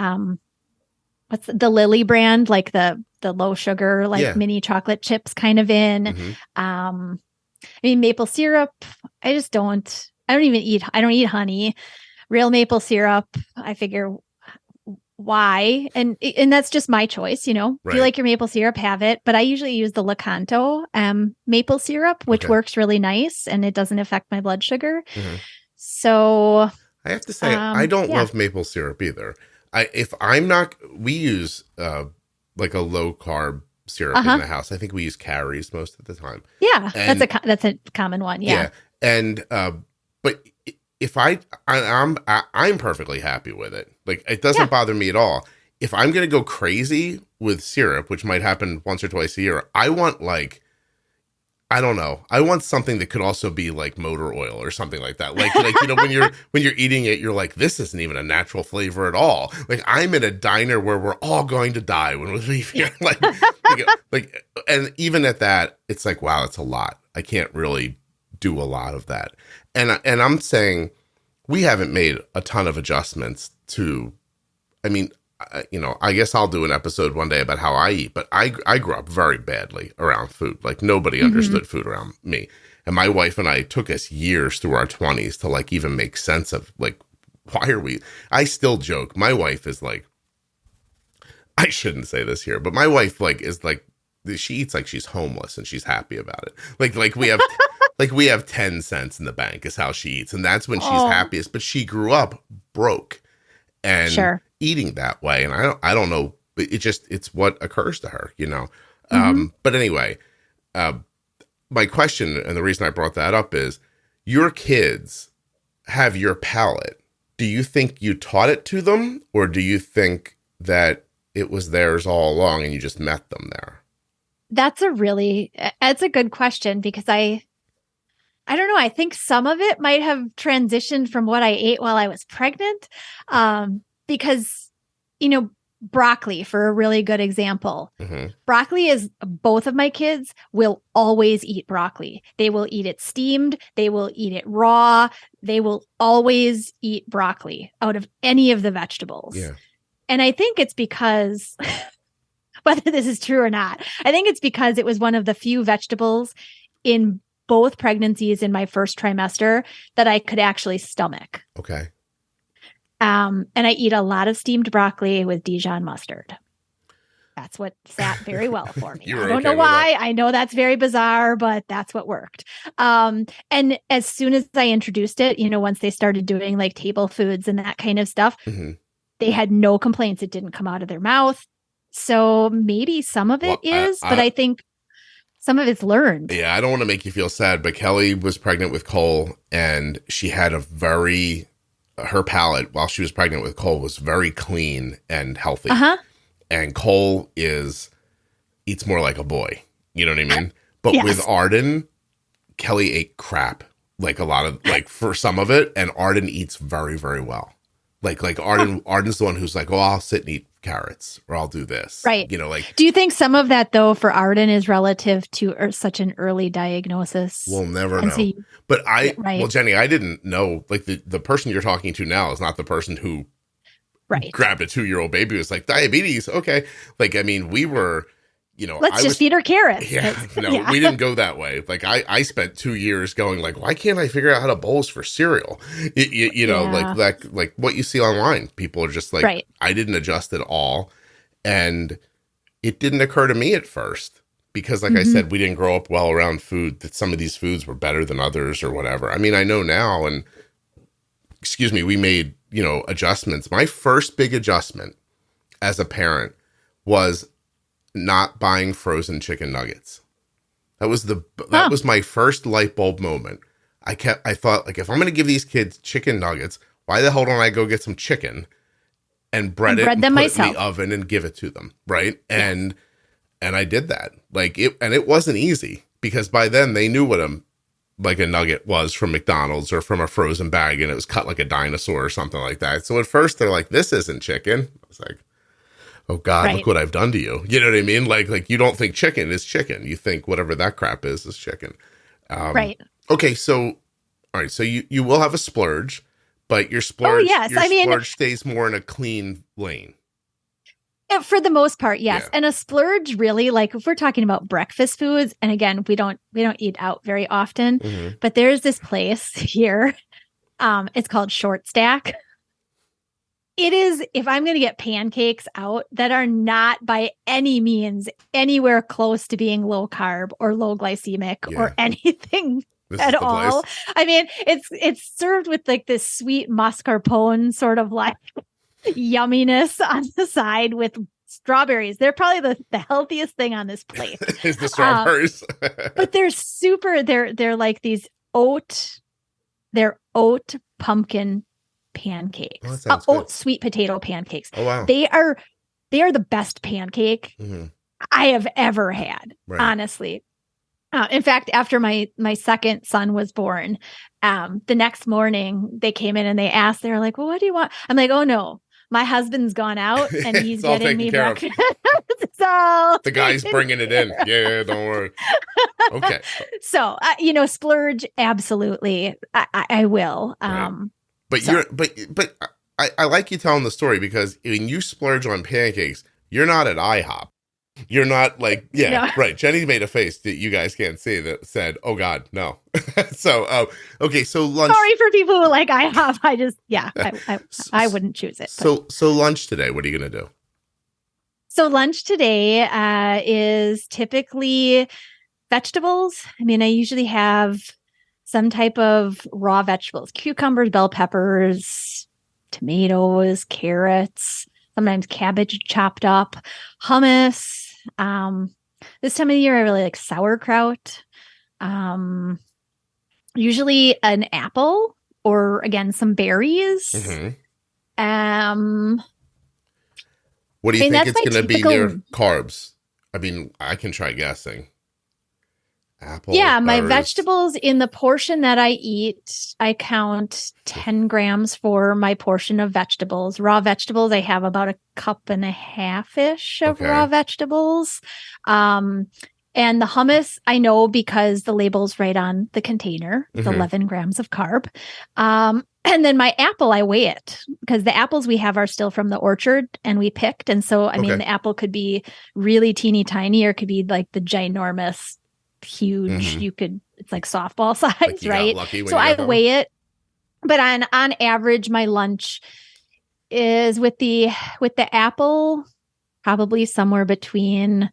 what's the Lily brand, like the low sugar, like Yeah. mini chocolate chips kind of in. Mhm. I mean, maple syrup, I don't eat honey. Real maple syrup, I figure why? And that's just my choice, If you Right. like your maple syrup, have it. But I usually use the Lakanto maple syrup, which Okay. works really nice and it doesn't affect my blood sugar. Mhm. So I have to say, I don't yeah. love maple syrup either. We use like a low carb syrup in the house. I think we use carries most of the time. Yeah, And- that's a common one. Yeah. And but if I'm perfectly happy with it. Like it doesn't bother me at all. If I'm gonna go crazy with syrup, which might happen once or twice a year, I want I don't know. I want something that could also be like motor oil or something like that. Like when you're eating it, you're like, this isn't even a natural flavor at all. Like I'm in a diner where we're all going to die when we leave here. And even at that, it's like, wow, it's a lot. I can't really do a lot of that. And I'm saying we haven't made a ton of adjustments to. I mean, I guess I'll do an episode one day about how I eat, but I grew up very badly around food. Like nobody understood food around me. And my wife and I took us years through our 20s to like even make sense of like, why are we, I still joke. My wife is like, I shouldn't say this here, but my wife like is like, she eats like she's homeless and she's happy about it. Like we have, we have 10 cents in the bank is how she eats. And that's when she's happiest, but she grew up broke and eating that way. And I don't know, it's what occurs to her, But anyway, my question and the reason I brought that up is your kids have your palate. Do you think you taught it to them or do you think that it was theirs all along and you just met them there? That's a good question because I don't know. I think some of it might have transitioned from what I ate while I was pregnant. Because, broccoli, for a really good example, broccoli is both of my kids will always eat broccoli. They will eat it steamed. They will eat it raw. They will always eat broccoli out of any of the vegetables. Yeah. And I think it's because whether this is true or not, I think it's because it was one of the few vegetables in both pregnancies in my first trimester that I could actually stomach. Okay. And I eat a lot of steamed broccoli with Dijon mustard. That's what sat very well for me. I don't know why. I know that's very bizarre, but that's what worked. And as soon as I introduced it, once they started doing like table foods and that kind of stuff, they had no complaints. It didn't come out of their mouth. So maybe some of it but I think some of it's learned. Yeah, I don't want to make you feel sad, but Kelly was pregnant with Cole and she had her palate while she was pregnant with Cole was very clean and healthy. And Cole eats more like a boy. You know what I mean? But with Arden, Kelly ate crap, like a lot of, like for some of it. And Arden eats very, very well. Like Arden's the one who's like, oh, I'll sit and eat carrots or I'll do this. Right. Like, do you think some of that though for Arden is relative to such an early diagnosis? We'll never And know. so But right. well, Jenny, I didn't know, like the person you're talking to now is not the person who grabbed a 2-year-old baby. It was like diabetes. Okay. Like, I mean, we were, let's just feed her carrots. Yeah. No, we didn't go that way. Like I spent 2 years going like, why can't I figure out how to bolus for cereal? Like what you see online, people are just like, I didn't adjust at all. And it didn't occur to me at first because like I said, we didn't grow up well around food, that some of these foods were better than others or whatever. I mean, I know now, and we made, adjustments. My first big adjustment as a parent was not buying frozen chicken nuggets. That was my first light bulb moment. I thought, like, if I'm going to give these kids chicken nuggets, why the hell don't I go get some chicken and bread it and them put myself it in the oven and give it to them, right? Yeah. And I did that. Like it wasn't easy because by then they knew what a nugget was from McDonald's or from a frozen bag, and it was cut like a dinosaur or something like that. So at first they're like, "This isn't chicken." I was like, "Oh God, look what I've done to you." You know what I mean? Like you don't think chicken is chicken. You think whatever that crap is chicken. Right. Okay. So, all right. So you will have a splurge, but your splurge, splurge stays more in a clean lane. For the most part, yes. Yeah. And a splurge really, like if we're talking about breakfast foods, and again, we don't eat out very often, but there's this place here. It's called Short Stack. It is, if I'm going to get pancakes out that are not by any means anywhere close to being low carb or low glycemic or anything at all. Place. I mean, it's served with like this sweet mascarpone sort of like yumminess on the side with strawberries. They're probably the healthiest thing on this plate. Is the strawberries. But they're like these oat pumpkin pancakes. Oat sweet potato pancakes. Oh wow. They are the best pancake I have ever had, honestly. In fact, after my second son was born, the next morning they came in and they asked, they were like, "Well, what do you want?" I'm like, "Oh no, my husband's gone out and he's getting me breakfast." So the guy's bringing it in. Yeah, don't worry. Okay. So, splurge, absolutely. I will. But I like you telling the story because when you splurge on pancakes, you're not at IHOP. You're not like, right. Jenny made a face that you guys can't see that said, "Oh God, no." So, okay. So lunch. Sorry for people who like IHOP. I just, I wouldn't choose it. But. So lunch today, what are you going to do? So lunch today is typically vegetables. I mean, I usually have some type of raw vegetables, cucumbers, bell peppers, tomatoes, carrots, sometimes cabbage chopped up, hummus. This time of the year, I really like sauerkraut. Usually an apple or again, some berries. What do you think it's going to be near carbs? I mean, I can try guessing. Apple. Yeah, my vegetables in the portion that I eat, I count 10 grams for my portion of vegetables. Raw vegetables, I have about 1.5 cups-ish of raw vegetables. And the hummus, I know because the label's right on the container. It's 11 grams of carb. And then my apple, I weigh it because the apples we have are still from the orchard and we picked. And so, I mean, the apple could be really teeny tiny or it could be like the ginormous, huge. It's like softball size, like right? So I weigh it. But on average, my lunch is with the apple, probably somewhere between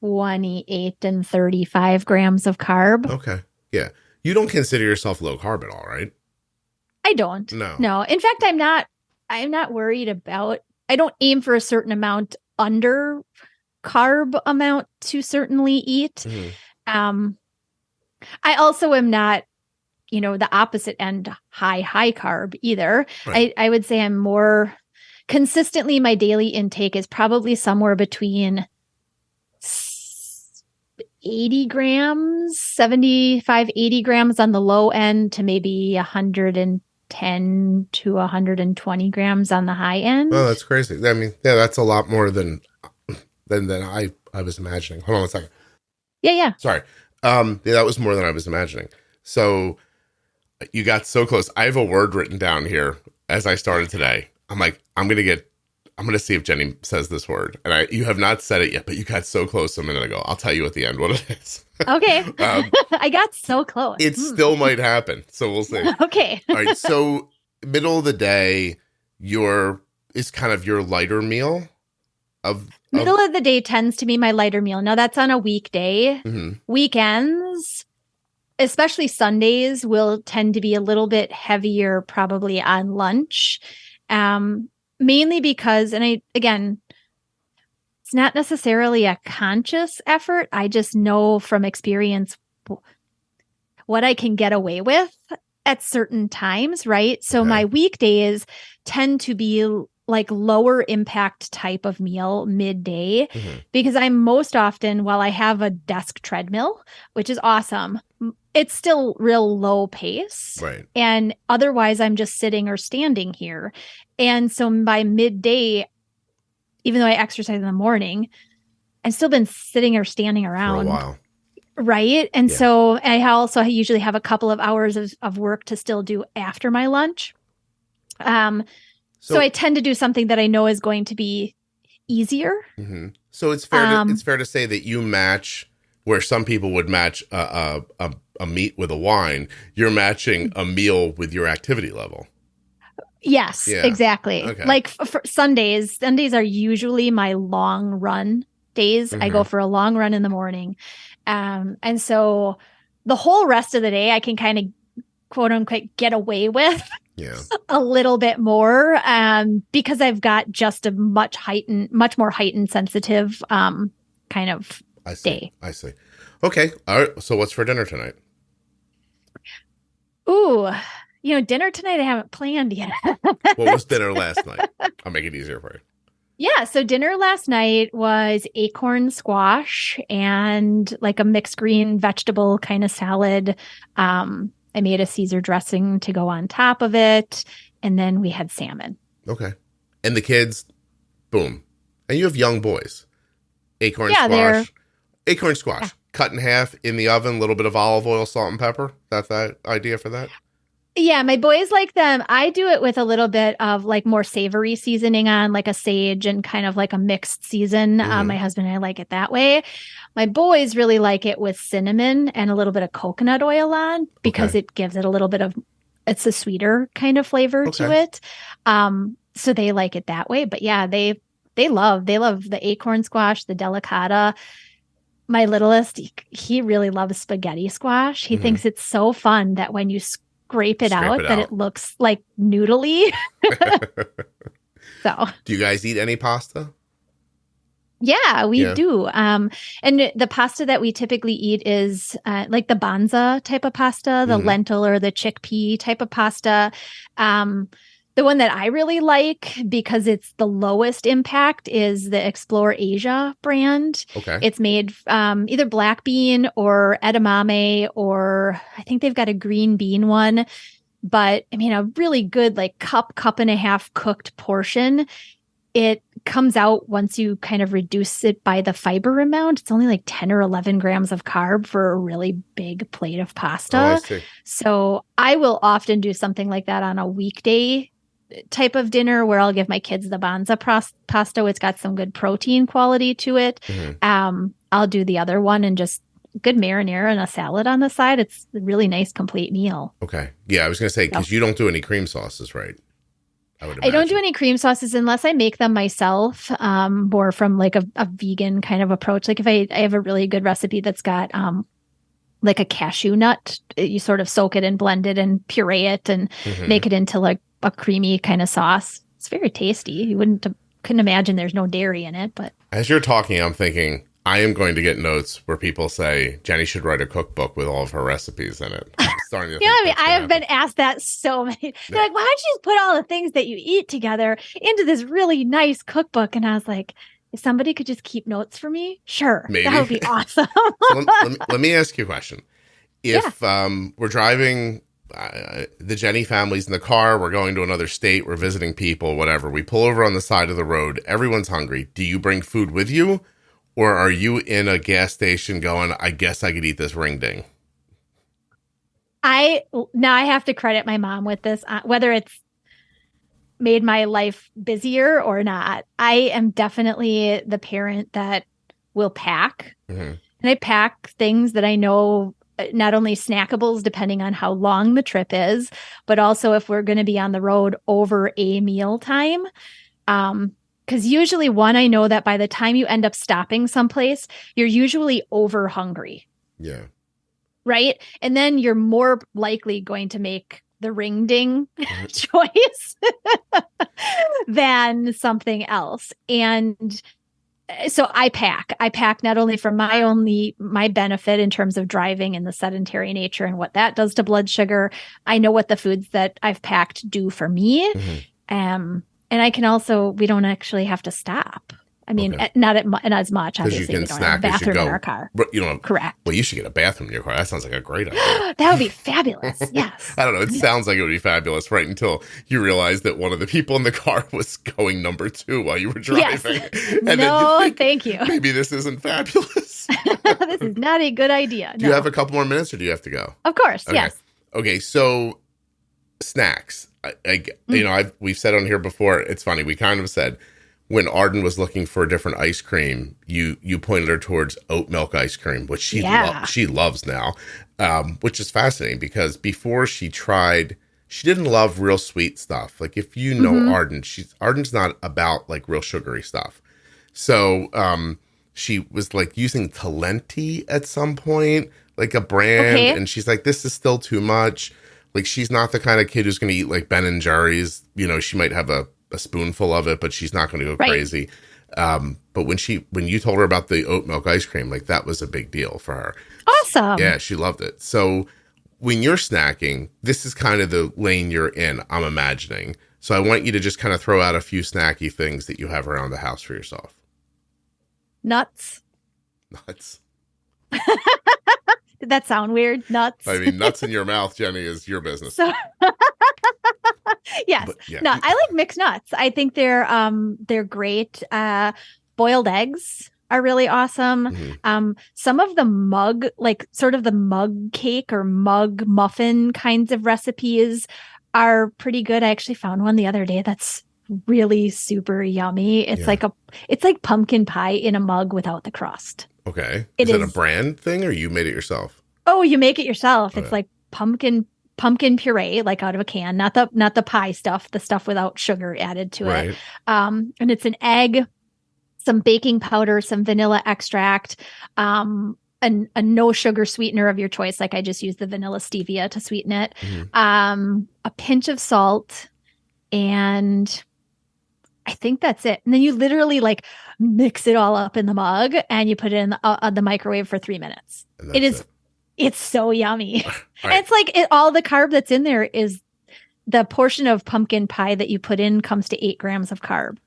28 and 35 grams of carb. Okay. Yeah. You don't consider yourself low carb at all, right? I don't. No. In fact, I'm not worried about, I don't aim for a certain amount under carb amount to certainly eat. I also am not, the opposite end, high carb either. Right. I would say I'm more consistently, my daily intake is probably somewhere between 80 grams, 75, 80 grams on the low end to maybe 110 110 to 120 grams on the high end. Oh, that's crazy. I mean, yeah, that's a lot more than I was imagining. Hold on a second. Yeah. Sorry. Yeah, that was more than I was imagining. So you got so close. I have a word written down here as I started today. I'm like, I'm going to see if Jenny says this word. And you have not said it yet, but you got so close a minute ago. I'll tell you at the end what it is. Okay. I got so close. It still might happen. So we'll see. Okay. All right. So middle of the day, is kind of your lighter meal Middle of the day tends to be my lighter meal. Now that's on a weekday. Mm-hmm. Weekends, especially Sundays, will tend to be a little bit heavier probably on lunch. Mainly because, again, it's not necessarily a conscious effort. I just know from experience what I can get away with at certain times, right? So my weekdays tend to be like lower impact type of meal midday because I'm most often, while I have a desk treadmill, which is awesome, it's still real low pace. Right. And otherwise I'm just sitting or standing here. And so by midday, even though I exercise in the morning, I've still been sitting or standing around for a while. Right. And so I also usually have a couple of hours of work to still do after my lunch. So I tend to do something that I know is going to be easier. Mm-hmm. So it's fair to say that you match where some people would match a meat with a wine. You're matching a meal with your activity level. Yes, exactly. Okay. Like for Sundays are usually my long run days. I go for a long run in the morning. And so the whole rest of the day I can kind of quote unquote get away with a little bit more because I've got just a much more heightened sensitive kind of day. I see. Okay. All right. So what's for dinner tonight? Ooh, dinner tonight I haven't planned yet. What was dinner last night? I'll make it easier for you. Yeah. So dinner last night was acorn squash and like a mixed green vegetable kind of salad. I made a Caesar dressing to go on top of it. And then we had salmon. Okay. And the kids, boom. And you have young boys. Acorn squash. Cut in half in the oven, a little bit of olive oil, salt, and pepper. That's that idea for that? Yeah, my boys like them. I do it with a little bit of like more savory seasoning on, like a sage and kind of like a mixed season. My husband and I like it that way. My boys really like it with cinnamon and a little bit of coconut oil on because it gives it a little bit of, it's a sweeter kind of flavor to it. So they like it that way. But yeah, they love the acorn squash, the delicata. My littlest, he really loves spaghetti squash. He thinks it's so fun that when you scrape it out, that it looks like noodly. So, do you guys eat any pasta? Yeah, we do. And the pasta that we typically eat is like the banza type of pasta, the lentil or the chickpea type of pasta. The one that I really like because it's the lowest impact is the Explore Asia brand. Okay. It's made either black bean or edamame, or I think they've got a green bean one. But I mean, a really good like cup and a half cooked portion. It comes out once you kind of reduce it by the fiber amount. It's only like 10 or 11 grams of carb for a really big plate of pasta. Oh, I see. So I will often do something like that on a weekday type of dinner where I'll give my kids the banza pasta. It's got some good protein quality to it. I'll do the other one and just good marinara and a salad on the side. It's a really nice complete meal. Okay. Yeah, I was going to say, because you don't do any cream sauces, right? I don't do any cream sauces unless I make them myself, more from like a vegan kind of approach. Like if I have a really good recipe that's got like a cashew nut, you sort of soak it and blend it and puree it and make it into like a creamy kind of sauce. It's very tasty. You couldn't imagine there's no dairy in it. But as you're talking, I'm thinking I am going to get notes where people say Jenny should write a cookbook with all of her recipes in it. I'm starting to I mean, I have been asked that so many. They're like, why don't you just put all the things that you eat together into this really nice cookbook? And I was like, if somebody could just keep notes for me, sure. Maybe. That would be awesome. So let me ask you a question. If we're driving the Jenny family's in the car. We're going to another state. We're visiting people, whatever. We pull over on the side of the road. Everyone's hungry. Do you bring food with you? Or are you in a gas station going, I guess I could eat this ring ding? Now I have to credit my mom with this, whether it's made my life busier or not. I am definitely the parent that will pack. And I pack things that I know, not only snackables depending on how long the trip is, but also if we're going to be on the road over a meal time. Because usually I know that by the time you end up stopping someplace, you're usually over hungry. Yeah. Right. And then you're more likely going to make the ring ding choice than something else. And so I pack not only for my benefit in terms of driving and the sedentary nature and what that does to blood sugar. I know what the foods that I've packed do for me. And I can also, we don't actually have to stop. I mean, not as much, obviously. We don't have a bathroom in our car. But, you know, correct. Well, you should get a bathroom in your car. That sounds like a great idea. That would be fabulous. Yes. I don't know. It sounds like it would be fabulous right until you realize that one of the people in the car was going number 2 while you were driving. Yes. And no, then you think, thank you. Maybe this isn't fabulous. This is not a good idea. Do you have a couple more minutes or do you have to go? Of course. Okay. Yes. Okay. So snacks. You know, we've said on here before, it's funny. We kind of said, when Arden was looking for a different ice cream, you pointed her towards oat milk ice cream, which she loves now, which is fascinating because before she didn't love real sweet stuff. Like if you know Arden's not about like real sugary stuff. So she was like using Talenti at some point, like a brand, and she's like, this is still too much. Like she's not the kind of kid who's going to eat like Ben and Jerry's. You know, she might have a spoonful of it, but she's not going to go crazy. But when you told her about the oat milk ice cream, like that was a big deal for her. Awesome. Yeah, she loved it. So when you're snacking, this is kind of the lane you're in, I'm imagining. So I want you to just kind of throw out a few snacky things that you have around the house for yourself. Nuts. Did that sound weird? Nuts. I mean, nuts in your mouth, Jenny, is your business. So yes. No, I like mixed nuts. I think they're great. Boiled eggs are really awesome. Some of the mug, like sort of the mug cake or mug muffin kinds of recipes are pretty good. I actually found one the other day that's really super yummy. It's like pumpkin pie in a mug without the crust. Okay. Is it a brand thing or you made it yourself? Oh, you make it yourself. It's like pumpkin puree, like out of a can, not the pie stuff, the stuff without sugar added to it. And it's an egg, some baking powder, some vanilla extract, a no sugar sweetener of your choice. Like I just use the vanilla stevia to sweeten it. A pinch of salt, and I think that's it. And then you literally like mix it all up in the mug and you put it in the microwave for 3 minutes. It's so yummy. Right. It's like all the carb that's in there is the portion of pumpkin pie that you put in comes to 8 grams of carb.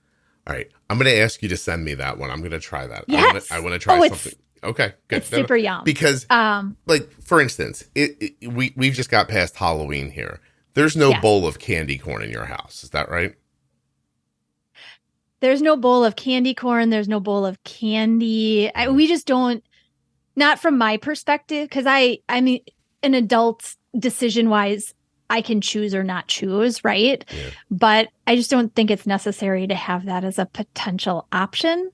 All right. I'm going to ask you to send me that one. I'm going to try that. Yes. I want to try something. Okay, good. It's super yum. Because, like, for instance, we've just got past Halloween here. There's no bowl of candy corn in your house. Is that right? There's no bowl of candy corn. There's no bowl of candy. We just don't, not from my perspective, because I mean, an adult decision-wise, I can choose or not choose, right? Yeah. But I just don't think it's necessary to have that as a potential option.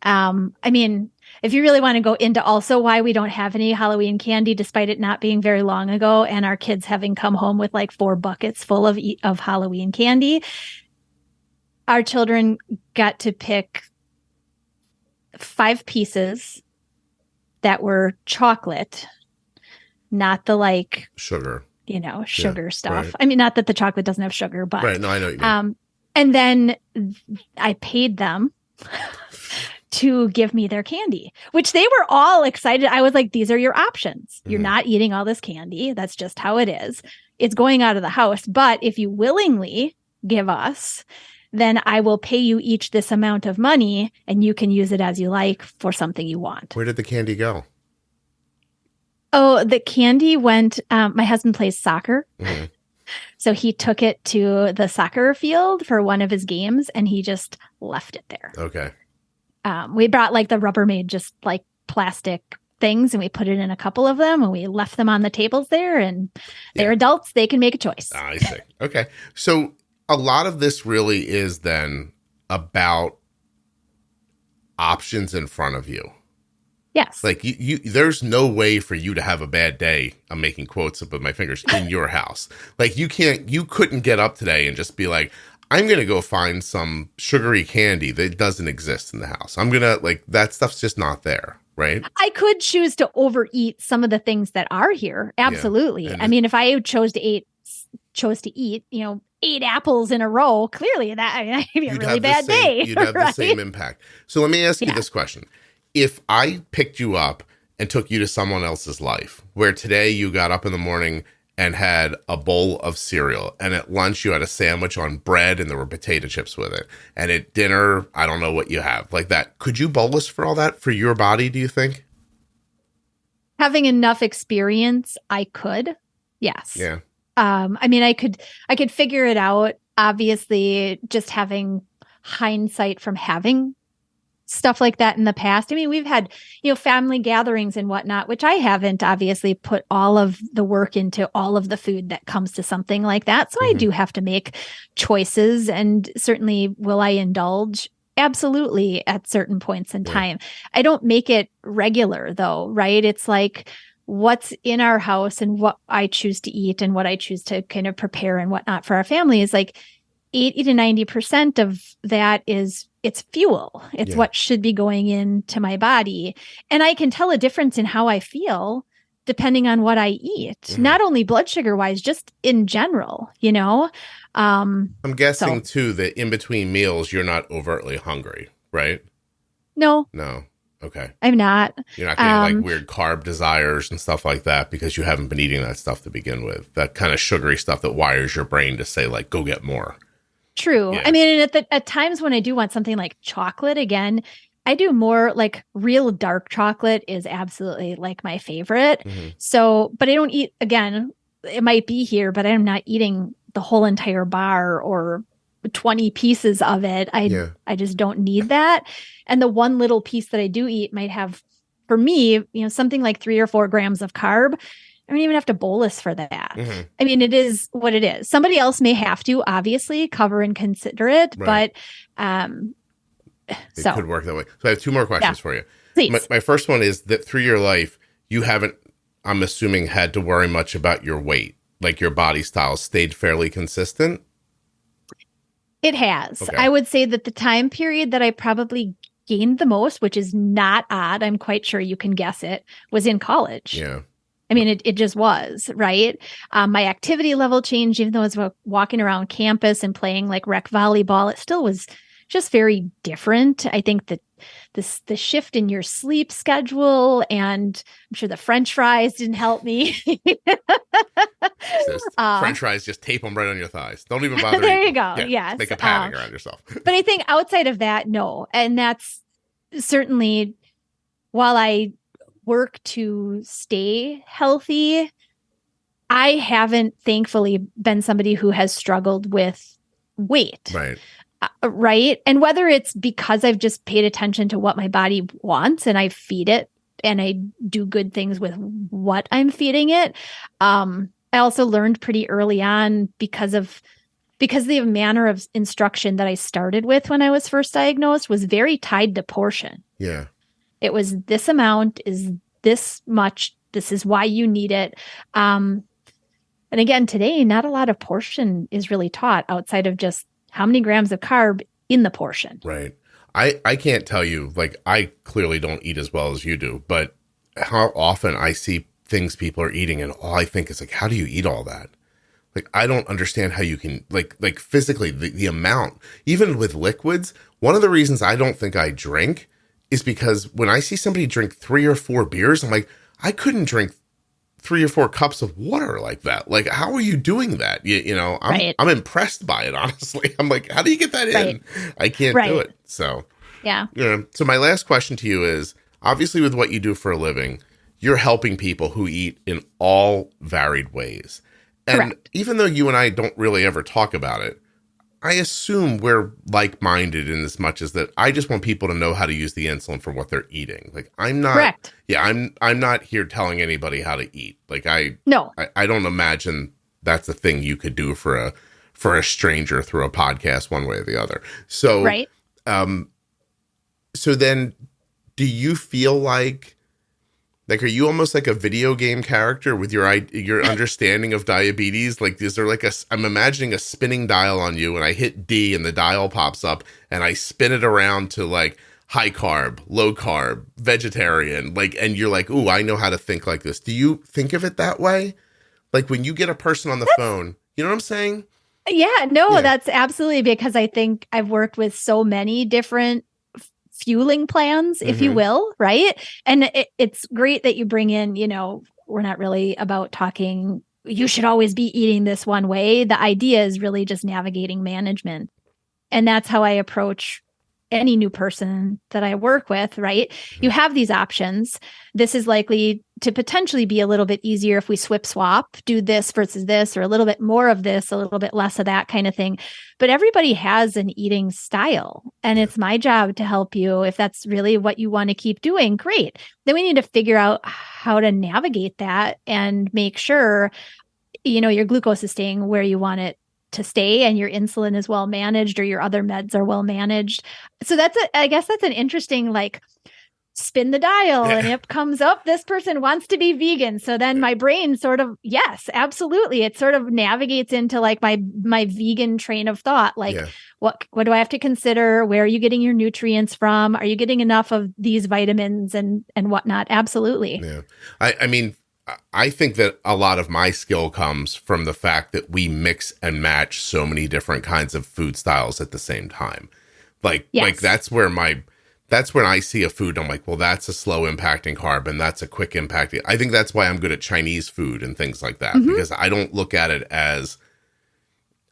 I mean, if you really want to go into also why we don't have any Halloween candy, despite it not being very long ago, and our kids having come home with like 4 buckets full of Halloween candy, our children got to pick 5 pieces that were chocolate, not the like sugar, stuff. Right. I mean, not that the chocolate doesn't have sugar, but right. No, I know what you mean. And then I paid them to give me their candy, which they were all excited. I was like, these are your options. You're not eating all this candy. That's just how it is. It's going out of the house. But if you willingly give us, then I will pay you each this amount of money and you can use it as you like for something you want. Where did the candy go? Oh, the candy went, my husband plays soccer. Mm-hmm. So he took it to the soccer field for one of his games and he just left it there. Okay. We brought like the Rubbermaid, just like plastic things, and we put it in a couple of them and we left them on the tables there, and they're adults. They can make a choice. I see. Okay. So a lot of this really is then about options in front of you. Yes. Like you there's no way for you to have a bad day. I'm making quotes up with my fingers in your house. Like you couldn't get up today and just be like, I'm going to go find some sugary candy that doesn't exist in the house. I'm going to like, that stuff's just not there. Right. I could choose to overeat some of the things that are here. Absolutely. Yeah. I mean, if I chose to eat, 8 apples in a row, clearly I'd be a really bad day. You'd have right? the same impact. So let me ask you this question. If I picked you up and took you to someone else's life, where today you got up in the morning and had a bowl of cereal, and at lunch you had a sandwich on bread and there were potato chips with it, and at dinner, I don't know what you have, like that, could you bolus for all that for your body, do you think? Having enough experience, I could. Yes. Yeah. I mean, I could figure it out. Obviously, just having hindsight from having stuff like that in the past. I mean, we've had, family gatherings and whatnot, which I haven't obviously put all of the work into all of the food that comes to something like that. So I do have to make choices, and certainly will I indulge? Absolutely, at certain points in time. I don't make it regular though, right? It's like what's in our house and what I choose to eat and what I choose to kind of prepare and whatnot for our family is like 80 to 90% of that it's fuel. It's what should be going into my body. And I can tell a difference in how I feel depending on what I eat, not only blood sugar wise, just in general, I'm guessing too that in between meals, you're not overtly hungry, right? No. Okay. I'm not. You're not getting like weird carb desires and stuff like that because you haven't been eating that stuff to begin with. That kind of sugary stuff that wires your brain to say like, go get more. True. Yeah. I mean, at times when I do want something like chocolate, again, I do more like real dark chocolate is absolutely like my favorite. So, but I don't eat, again, it might be here, but I'm not eating the whole entire bar or 20 pieces of it. I just don't need that. And the one little piece that I do eat might have, for me, something like 3 or 4 grams of carb. I don't even have to bolus for that. I mean, it is what it is. Somebody else may have to, obviously, cover and consider it, but it could work that way. So I have 2 more questions for you. Please. My first one is that through your life, you haven't, I'm assuming, had to worry much about your weight. Like your body style stayed fairly consistent? It has. Okay. I would say that the time period that I probably gained the most, which is not odd, I'm quite sure you can guess it, was in college. Yeah. I mean, it just was, right? My activity level changed, even though I was walking around campus and playing like rec volleyball. It still was just very different. I think that the shift in your sleep schedule, and I'm sure the French fries didn't help me. French fries, just tape them right on your thighs. Don't even bother. There you go. Yes. Make a padding around yourself. But I think outside of that, no. And that's certainly, while I work to stay healthy, I haven't thankfully been somebody who has struggled with weight. Right. Right. And whether it's because I've just paid attention to what my body wants and I feed it and I do good things with what I'm feeding it. I also learned pretty early on because the manner of instruction that I started with when I was first diagnosed was very tied to portion. Yeah. It was this amount is this much. This is why you need it. And again, today, not a lot of portion is really taught outside of just how many grams of carb in the portion. Right. I can't tell you, like, I clearly don't eat as well as you do, but how often I see things people are eating and all I think is like, how do you eat all that? Like, I don't understand how you can, like physically, the amount, even with liquids. One of the reasons I don't think I drink is because when I see somebody drink 3 or 4 beers, I'm like, I couldn't drink 3 or 4 cups of water like that. Like, how are you doing that? I'm impressed by it, honestly. I'm like, how do you get that in? I can't do it. So, yeah. So my last question to you is, obviously with what you do for a living, you're helping people who eat in all varied ways. And Correct. even though you and I don't really ever talk about it, I assume we're like-minded in as much as that I just want people to know how to use the insulin for what they're eating. Like I'm not, Correct. yeah, I'm not here telling anybody how to eat. Like I don't imagine that's a thing you could do for a stranger through a podcast one way or the other. So, right. So then do you feel like, are you almost like a video game character with your understanding of diabetes? Like, is there like I'm imagining a spinning dial on you and I hit D and the dial pops up and I spin it around to like high carb, low carb, vegetarian, like, and you're like, ooh, I know how to think like this. Do you think of it that way? Like when you get a person on the phone, you know what I'm saying? Yeah, no, that's absolutely, because I think I've worked with so many different fueling plans, if you will, right? And it's great that you bring in, we're not really about talking, you should always be eating this one way. The idea is really just navigating management. And that's how I approach any new person that I work with, right? You have these options. This is likely to potentially be a little bit easier if we swap, do this versus this, or a little bit more of this, a little bit less of that kind of thing. But everybody has an eating style. And it's my job to help you. If that's really what you want to keep doing, great. Then we need to figure out how to navigate that and make sure, your glucose is staying where you want it to stay and your insulin is well managed or your other meds are well managed. So I guess that's an interesting, like, spin the dial and it comes up, this person wants to be vegan. So then my brain sort of, yes, absolutely. It sort of navigates into like my vegan train of thought. Like what do I have to consider? Where are you getting your nutrients from? Are you getting enough of these vitamins and whatnot? Absolutely. Yeah. I mean, I think that a lot of my skill comes from the fact that we mix and match so many different kinds of food styles at the same time. Like that's when I see a food, I'm like, well, that's a slow impacting carb and that's a quick impacting. I think that's why I'm good at Chinese food and things like that, because I don't look at it as,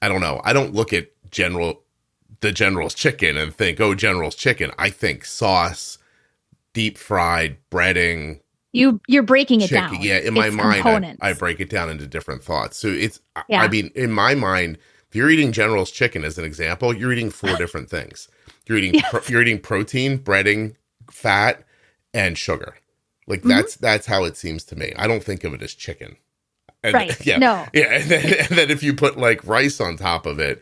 I don't know. I don't look at the General's chicken and think, oh, General's chicken. I think sauce, deep fried, breading. You're breaking it down. Yeah, in my mind, I break it down into different thoughts. So I mean, in my mind, if you're eating General's chicken as an example, you're eating 4 different things. You're eating protein, breading, fat, and sugar. Like that's how it seems to me. I don't think of it as chicken. And, right. Yeah. No. Yeah. And then if you put like rice on top of it,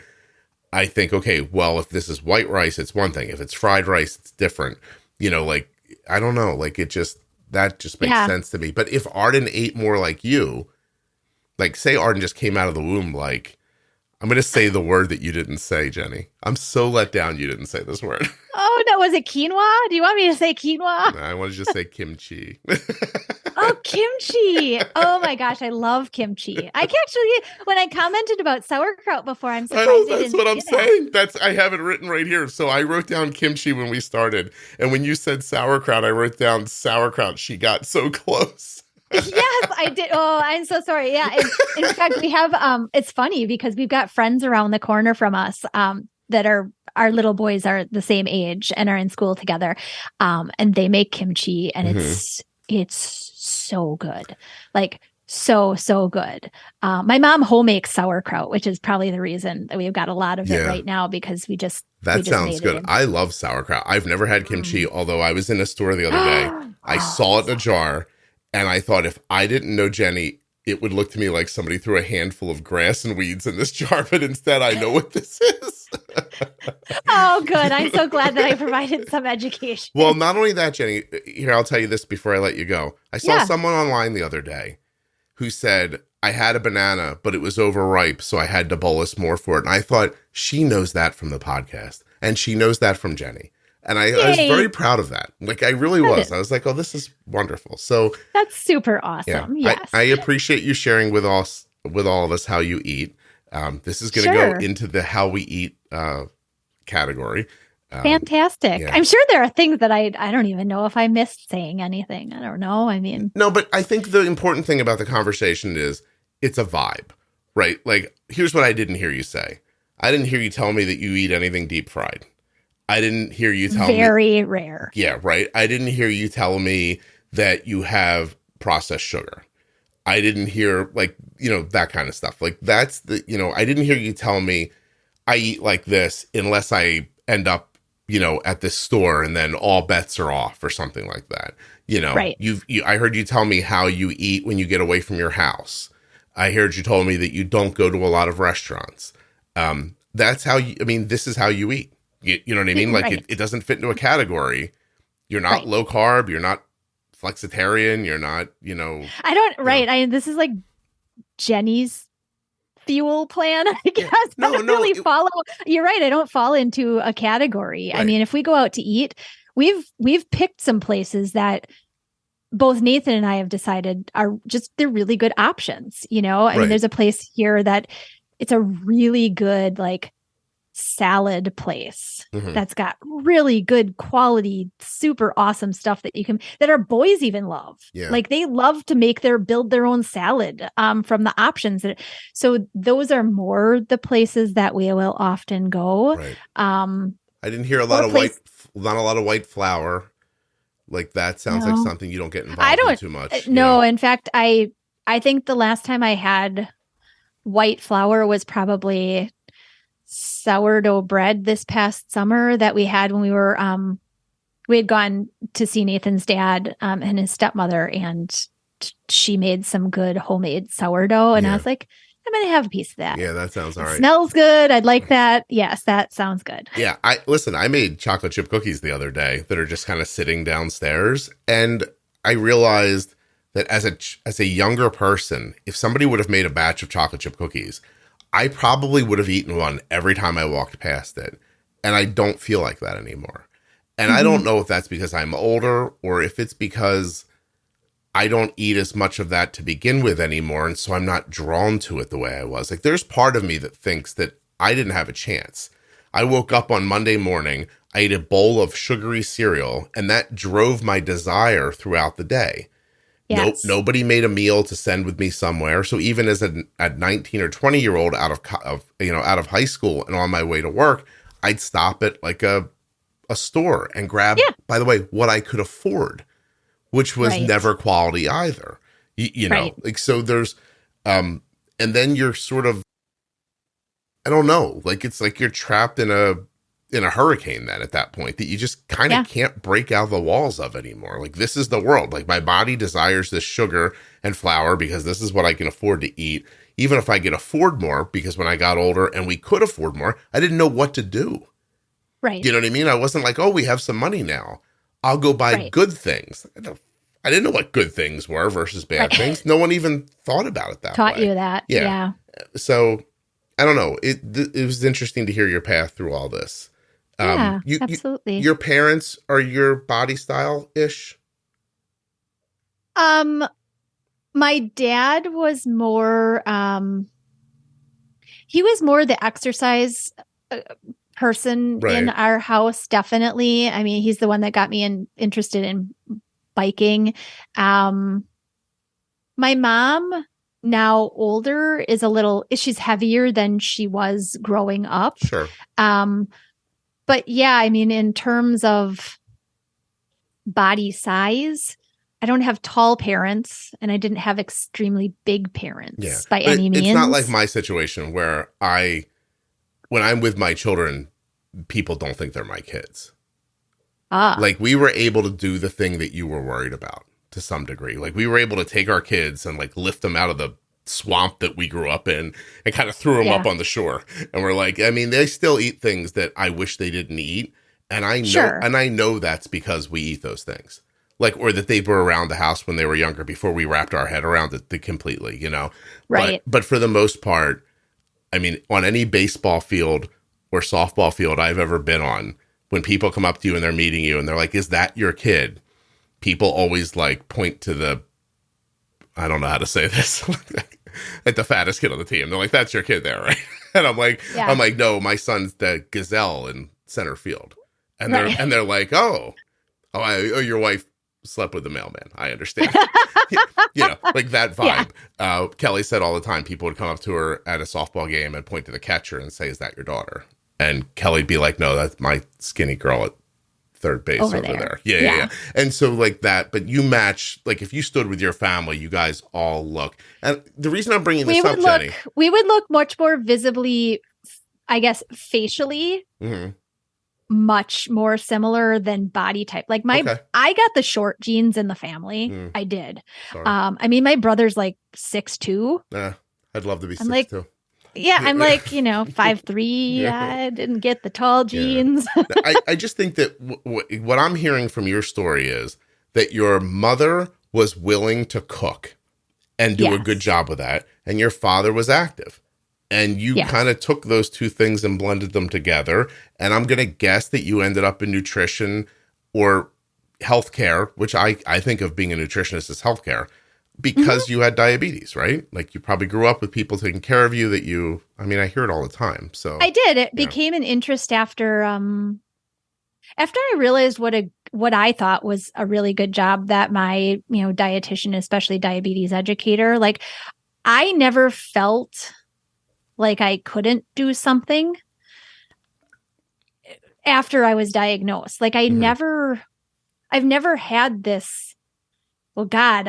I think, okay, well, if this is white rice, it's one thing. If it's fried rice, it's different. Like, I don't know. Like that just makes sense to me. But if Arden ate more like you, like say Arden just came out of the womb, like, I'm going to say the word that you didn't say, Jenny. I'm so let down you didn't say this word. Oh, no. Was it quinoa? Do you want me to say quinoa? No, I want to just say kimchi. Oh, kimchi. Oh, my gosh. I love kimchi. I actually, when I commented about sauerkraut before, I'm surprised. I know, that's what I'm saying. I have it written right here. So I wrote down kimchi when we started. And when you said sauerkraut, I wrote down sauerkraut. She got so close. Yes, I did. Oh, I'm so sorry. Yeah. In fact, we have, it's funny because we've got friends around the corner from us that are, our little boys are the same age and are in school together. And they make kimchi and it's so good. Like so good. My mom home makes sauerkraut, which is probably the reason that we've got a lot of it right now because that sounds good. I love sauerkraut. I've never had kimchi, although I was in a store the other day. I saw it in a jar. And I thought if I didn't know Jenny, it would look to me like somebody threw a handful of grass and weeds in this jar. But instead, I know what this is. Oh, good. I'm so glad that I provided some education. Well, not only that, Jenny, here, I'll tell you this before I let you go. I saw someone online the other day who said, I had a banana, but it was overripe, so I had to bolus more for it. And I thought, she knows that from the podcast. And she knows that from Jenny. And I was very proud of that. Like, I really was. I was like, oh, this is wonderful. So that's super awesome. Yeah, yes. I appreciate you sharing with all of us how you eat. This is going to go into the how we eat category. Fantastic. Yeah. I'm sure there are things that I don't even know if I missed saying anything. I don't know. I mean. No, but I think the important thing about the conversation is it's a vibe, right? Like, here's what I didn't hear you say. I didn't hear you tell me that you eat anything deep fried. I didn't hear you tell me. Very rare. Yeah, right. I didn't hear you tell me that you have processed sugar. I didn't hear like, that kind of stuff. Like that's I didn't hear you tell me I eat like this unless I end up, at this store and then all bets are off or something like that. Right. I heard you tell me how you eat when you get away from your house. I heard you told me that you don't go to a lot of restaurants. That's how this is how you eat. You know what I mean? Like right. it doesn't fit into a category. You're not low carb. You're not flexitarian. You're not, I don't, this is like Jenny's fuel plan, I guess. No, I don't really follow. You're right. I don't fall into a category. Right. I mean, if we go out to eat, we've picked some places that both Nathan and I have decided they're really good options. I mean, there's a place here that it's a really good, like, salad place that's got really good quality, super awesome stuff that our boys even love. Yeah. Like they love to build their own salad from the options. So those are more the places that we will often go. Right. I didn't hear not a lot of white flour. Like that sounds like something you don't get involved in too much. No, in fact, I think the last time I had white flour was probably sourdough bread this past summer that we had when we had gone to see Nathan's dad and his stepmother, and she made some good homemade sourdough, and I was like, I'm gonna have a piece of that. Yeah, that sounds all right. Smells good. I'd like that. Yes, that sounds good. Yeah, I made chocolate chip cookies the other day that are just kind of sitting downstairs, and I realized that as a younger person, if somebody would have made a batch of chocolate chip cookies, I probably would have eaten one every time I walked past it. And I don't feel like that anymore. And I don't know if that's because I'm older or if it's because I don't eat as much of that to begin with anymore. And so I'm not drawn to it the way I was. Like there's part of me that thinks that I didn't have a chance. I woke up on Monday morning, I ate a bowl of sugary cereal, and that drove my desire throughout the day. Yes. Nobody made a meal to send with me somewhere. So even as a 19 or 20-year-old out of high school and on my way to work, I'd stop at like a store and grab, by the way, what I could afford, which was never quality either. You know, like, so there's, and then you're sort of, I don't know, like, it's like you're trapped in a hurricane then at that point that you just kind of can't break out the walls of anymore. Like this is the world. Like my body desires this sugar and flour because this is what I can afford to eat. Even if I could afford more, because when I got older and we could afford more, I didn't know what to do. Right. You know what I mean? I wasn't like, oh, we have some money now, I'll go buy good things. I didn't know what good things were versus bad things. No one even thought about it that way. Taught you that. Yeah. So I don't know. It was interesting to hear your path through all this. Absolutely. Your parents are your body style-ish? My dad was more, he was more the exercise person in our house, definitely. I mean, he's the one that got me interested in biking. My mom, now older, she's heavier than she was growing up. Sure. But yeah, I mean, in terms of body size, I don't have tall parents and I didn't have extremely big parents by any means. It's not like my situation where when I'm with my children, people don't think they're my kids. Like we were able to do the thing that you were worried about to some degree. Like we were able to take our kids and like lift them out of the swamp that we grew up in and kind of threw them up on the shore. And we're like, I mean, they still eat things that I wish they didn't eat. And I know that's because we eat those things. Like, or that they were around the house when they were younger before we wrapped our head around it completely, you know? Right. But for the most part, I mean, on any baseball field or softball field I've ever been on, when people come up to you and they're meeting you and they're like, is that your kid? People always like point to I don't know how to say this, like the fattest kid on the team. They're like, that's your kid there, right? And I'm like, no, my son's the gazelle in center field. And they're like, your wife slept with the mailman. I understand. You know, like that vibe. Yeah. Kelly said all the time, people would come up to her at a softball game and point to the catcher and say, is that your daughter? And Kelly'd be like, no, that's my skinny girl at third base over there. Yeah. And so like that, but you match, like if you stood with your family, you guys all look. And the reason I'm bringing this up, Jenny. We would look much more visibly, I guess, facially, much more similar than body type. Like I got the short genes in the family. I did. I mean, my brother's like 6'2". I'd love to be 6'2". Like, yeah, I'm like, 5'3". Yeah. I didn't get the tall genes. I just think that what I'm hearing from your story is that your mother was willing to cook and do a good job with that, and your father was active. And you kind of took those two things and blended them together. And I'm going to guess that you ended up in nutrition or healthcare, which I think of being a nutritionist as healthcare, because you had diabetes, right? Like you probably grew up with people taking care of you I mean, I hear it all the time. So I did. It became an interest after I realized what I thought was a really good job that my, dietitian, especially diabetes educator, like I never felt like I couldn't do something after I was diagnosed. Like I've never had this, well, God,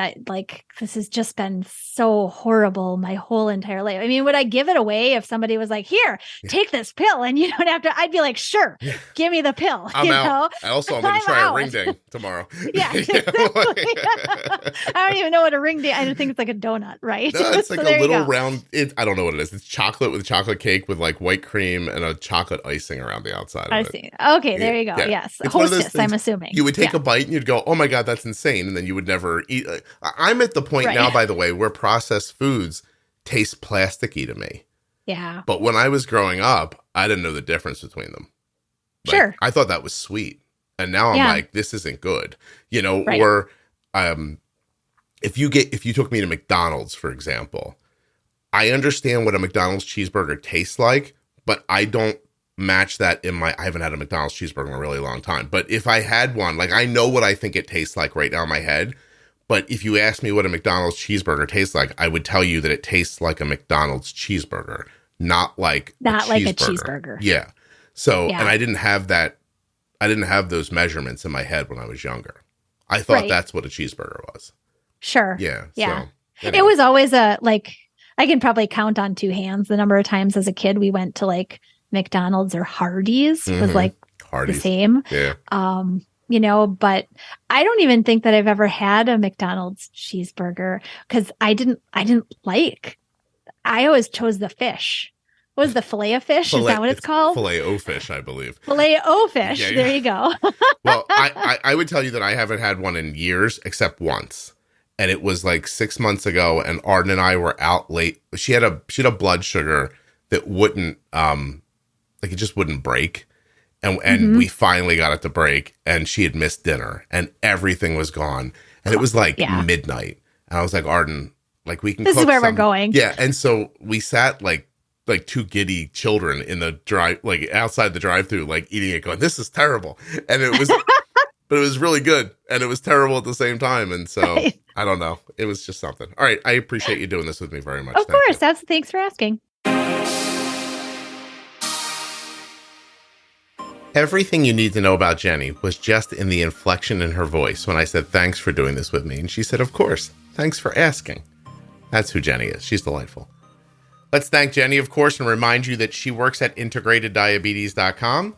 this has just been so horrible my whole entire life. I mean, would I give it away if somebody was like, here, take this pill and you don't have to, I'd be like, sure, give me the pill. I'm out. I'm going to try a ring ding tomorrow. Yeah. Exactly. I don't even know what a ring ding, I think it's like a donut, right? No, it's like a little round, I don't know what it is. It's chocolate with chocolate cake with like white cream and a chocolate icing around the outside of it. See. Okay, there you go. Yeah. Yes. Hostess, I'm assuming. You would take a bite and you'd go, oh my God, that's insane. And then you would never eat. I'm at the point now, by the way, where processed foods taste plasticky to me. Yeah. But when I was growing up, I didn't know the difference between them. Like, sure. I thought that was sweet. And now I'm like, this isn't good. Right. Or if you took me to McDonald's, for example, I understand what a McDonald's cheeseburger tastes like, but I don't match that I haven't had a McDonald's cheeseburger in a really long time. But if I had one, like I know what I think it tastes like right now in my head. But if you ask me what a McDonald's cheeseburger tastes like, I would tell you that it tastes like a McDonald's cheeseburger, not like a cheeseburger. Yeah. So, and I didn't have that. I didn't have those measurements in my head when I was younger. I thought that's what a cheeseburger was. Sure. Yeah. Yeah. So, anyway. It was always I can probably count on two hands the number of times as a kid we went to like McDonald's or Hardee's was like the same. Yeah. But I don't even think that I've ever had a McDonald's cheeseburger because I always chose the fish. What was the filet of fish? Is that what it's called? Filet-o-fish, I believe. Filet-o-fish. Yeah. There you go. Well, I would tell you that I haven't had one in years except once. And it was like 6 months ago, and Arden and I were out late. She had a blood sugar that wouldn't it just wouldn't break. And we finally got it to break, and she had missed dinner, and everything was gone. And it was like midnight. And I was like, Arden, like we can This is where we're going. Yeah. And so we sat like two giddy children in the outside the drive-thru, like eating it, going, this is terrible. And it was, but it was really good. And it was terrible at the same time. And so I don't know. It was just something. All right. I appreciate you doing this with me very much. Of course. Thanks for asking. Everything you need to know about Jenny was just in the inflection in her voice when I said, thanks for doing this with me. And she said, of course, thanks for asking. That's who Jenny is. She's delightful. Let's thank Jenny, of course, and remind you that she works at integrateddiabetes.com.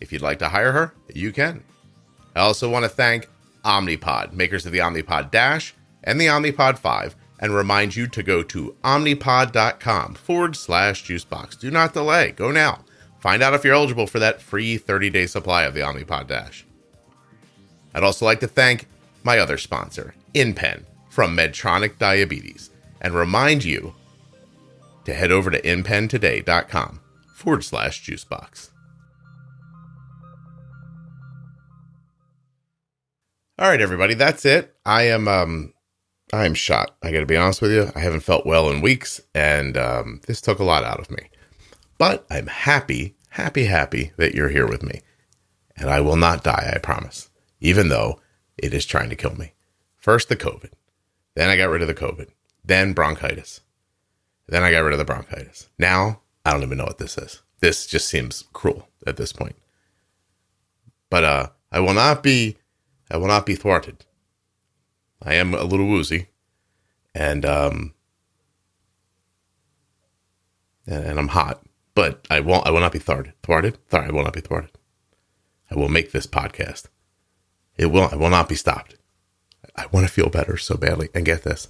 If you'd like to hire her, you can. I also want to thank Omnipod, makers of the Omnipod DASH and the Omnipod 5, and remind you to go to omnipod.com/juicebox. Do not delay. Go now. Find out if you're eligible for that free 30-day supply of the Omnipod DASH. I'd also like to thank my other sponsor, InPen, from Medtronic Diabetes, and remind you to head over to inpentoday.com/juicebox. All right, everybody, that's it. I am shot. I got to be honest with you. I haven't felt well in weeks, and this took a lot out of me. But I'm happy that you're here with me. And I will not die, I promise, even though it is trying to kill me. First, the COVID. Then I got rid of the COVID. Then bronchitis. Then I got rid of the bronchitis. Now, I don't even know what this is. This just seems cruel at this point. But I will not be thwarted. I am a little woozy, and I'm hot, but I will not be thwarted. I will not be thwarted. I will make this podcast. I will not be stopped. I want to feel better so badly. And get this,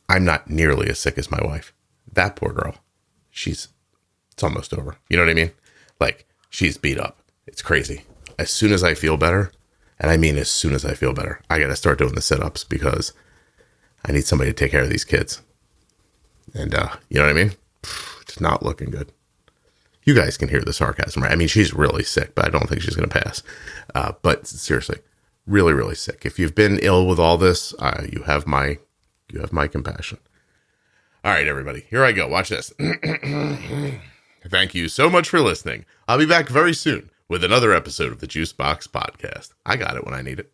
I'm not nearly as sick as my wife. That poor girl, it's almost over. You know what I mean? Like, she's beat up. It's crazy. As soon as I feel better, and I mean as soon as I feel better, I got to start doing the sit-ups because I need somebody to take care of these kids. And you know what I mean? It's not looking good. You guys can hear the sarcasm, right? I mean, she's really sick, but I don't think she's going to pass. But seriously, really, really sick. If you've been ill with all this, you have my compassion. All right, everybody, here I go. Watch this. Thank you so much for listening. I'll be back very soon with another episode of the Juicebox Podcast. I got it when I need it.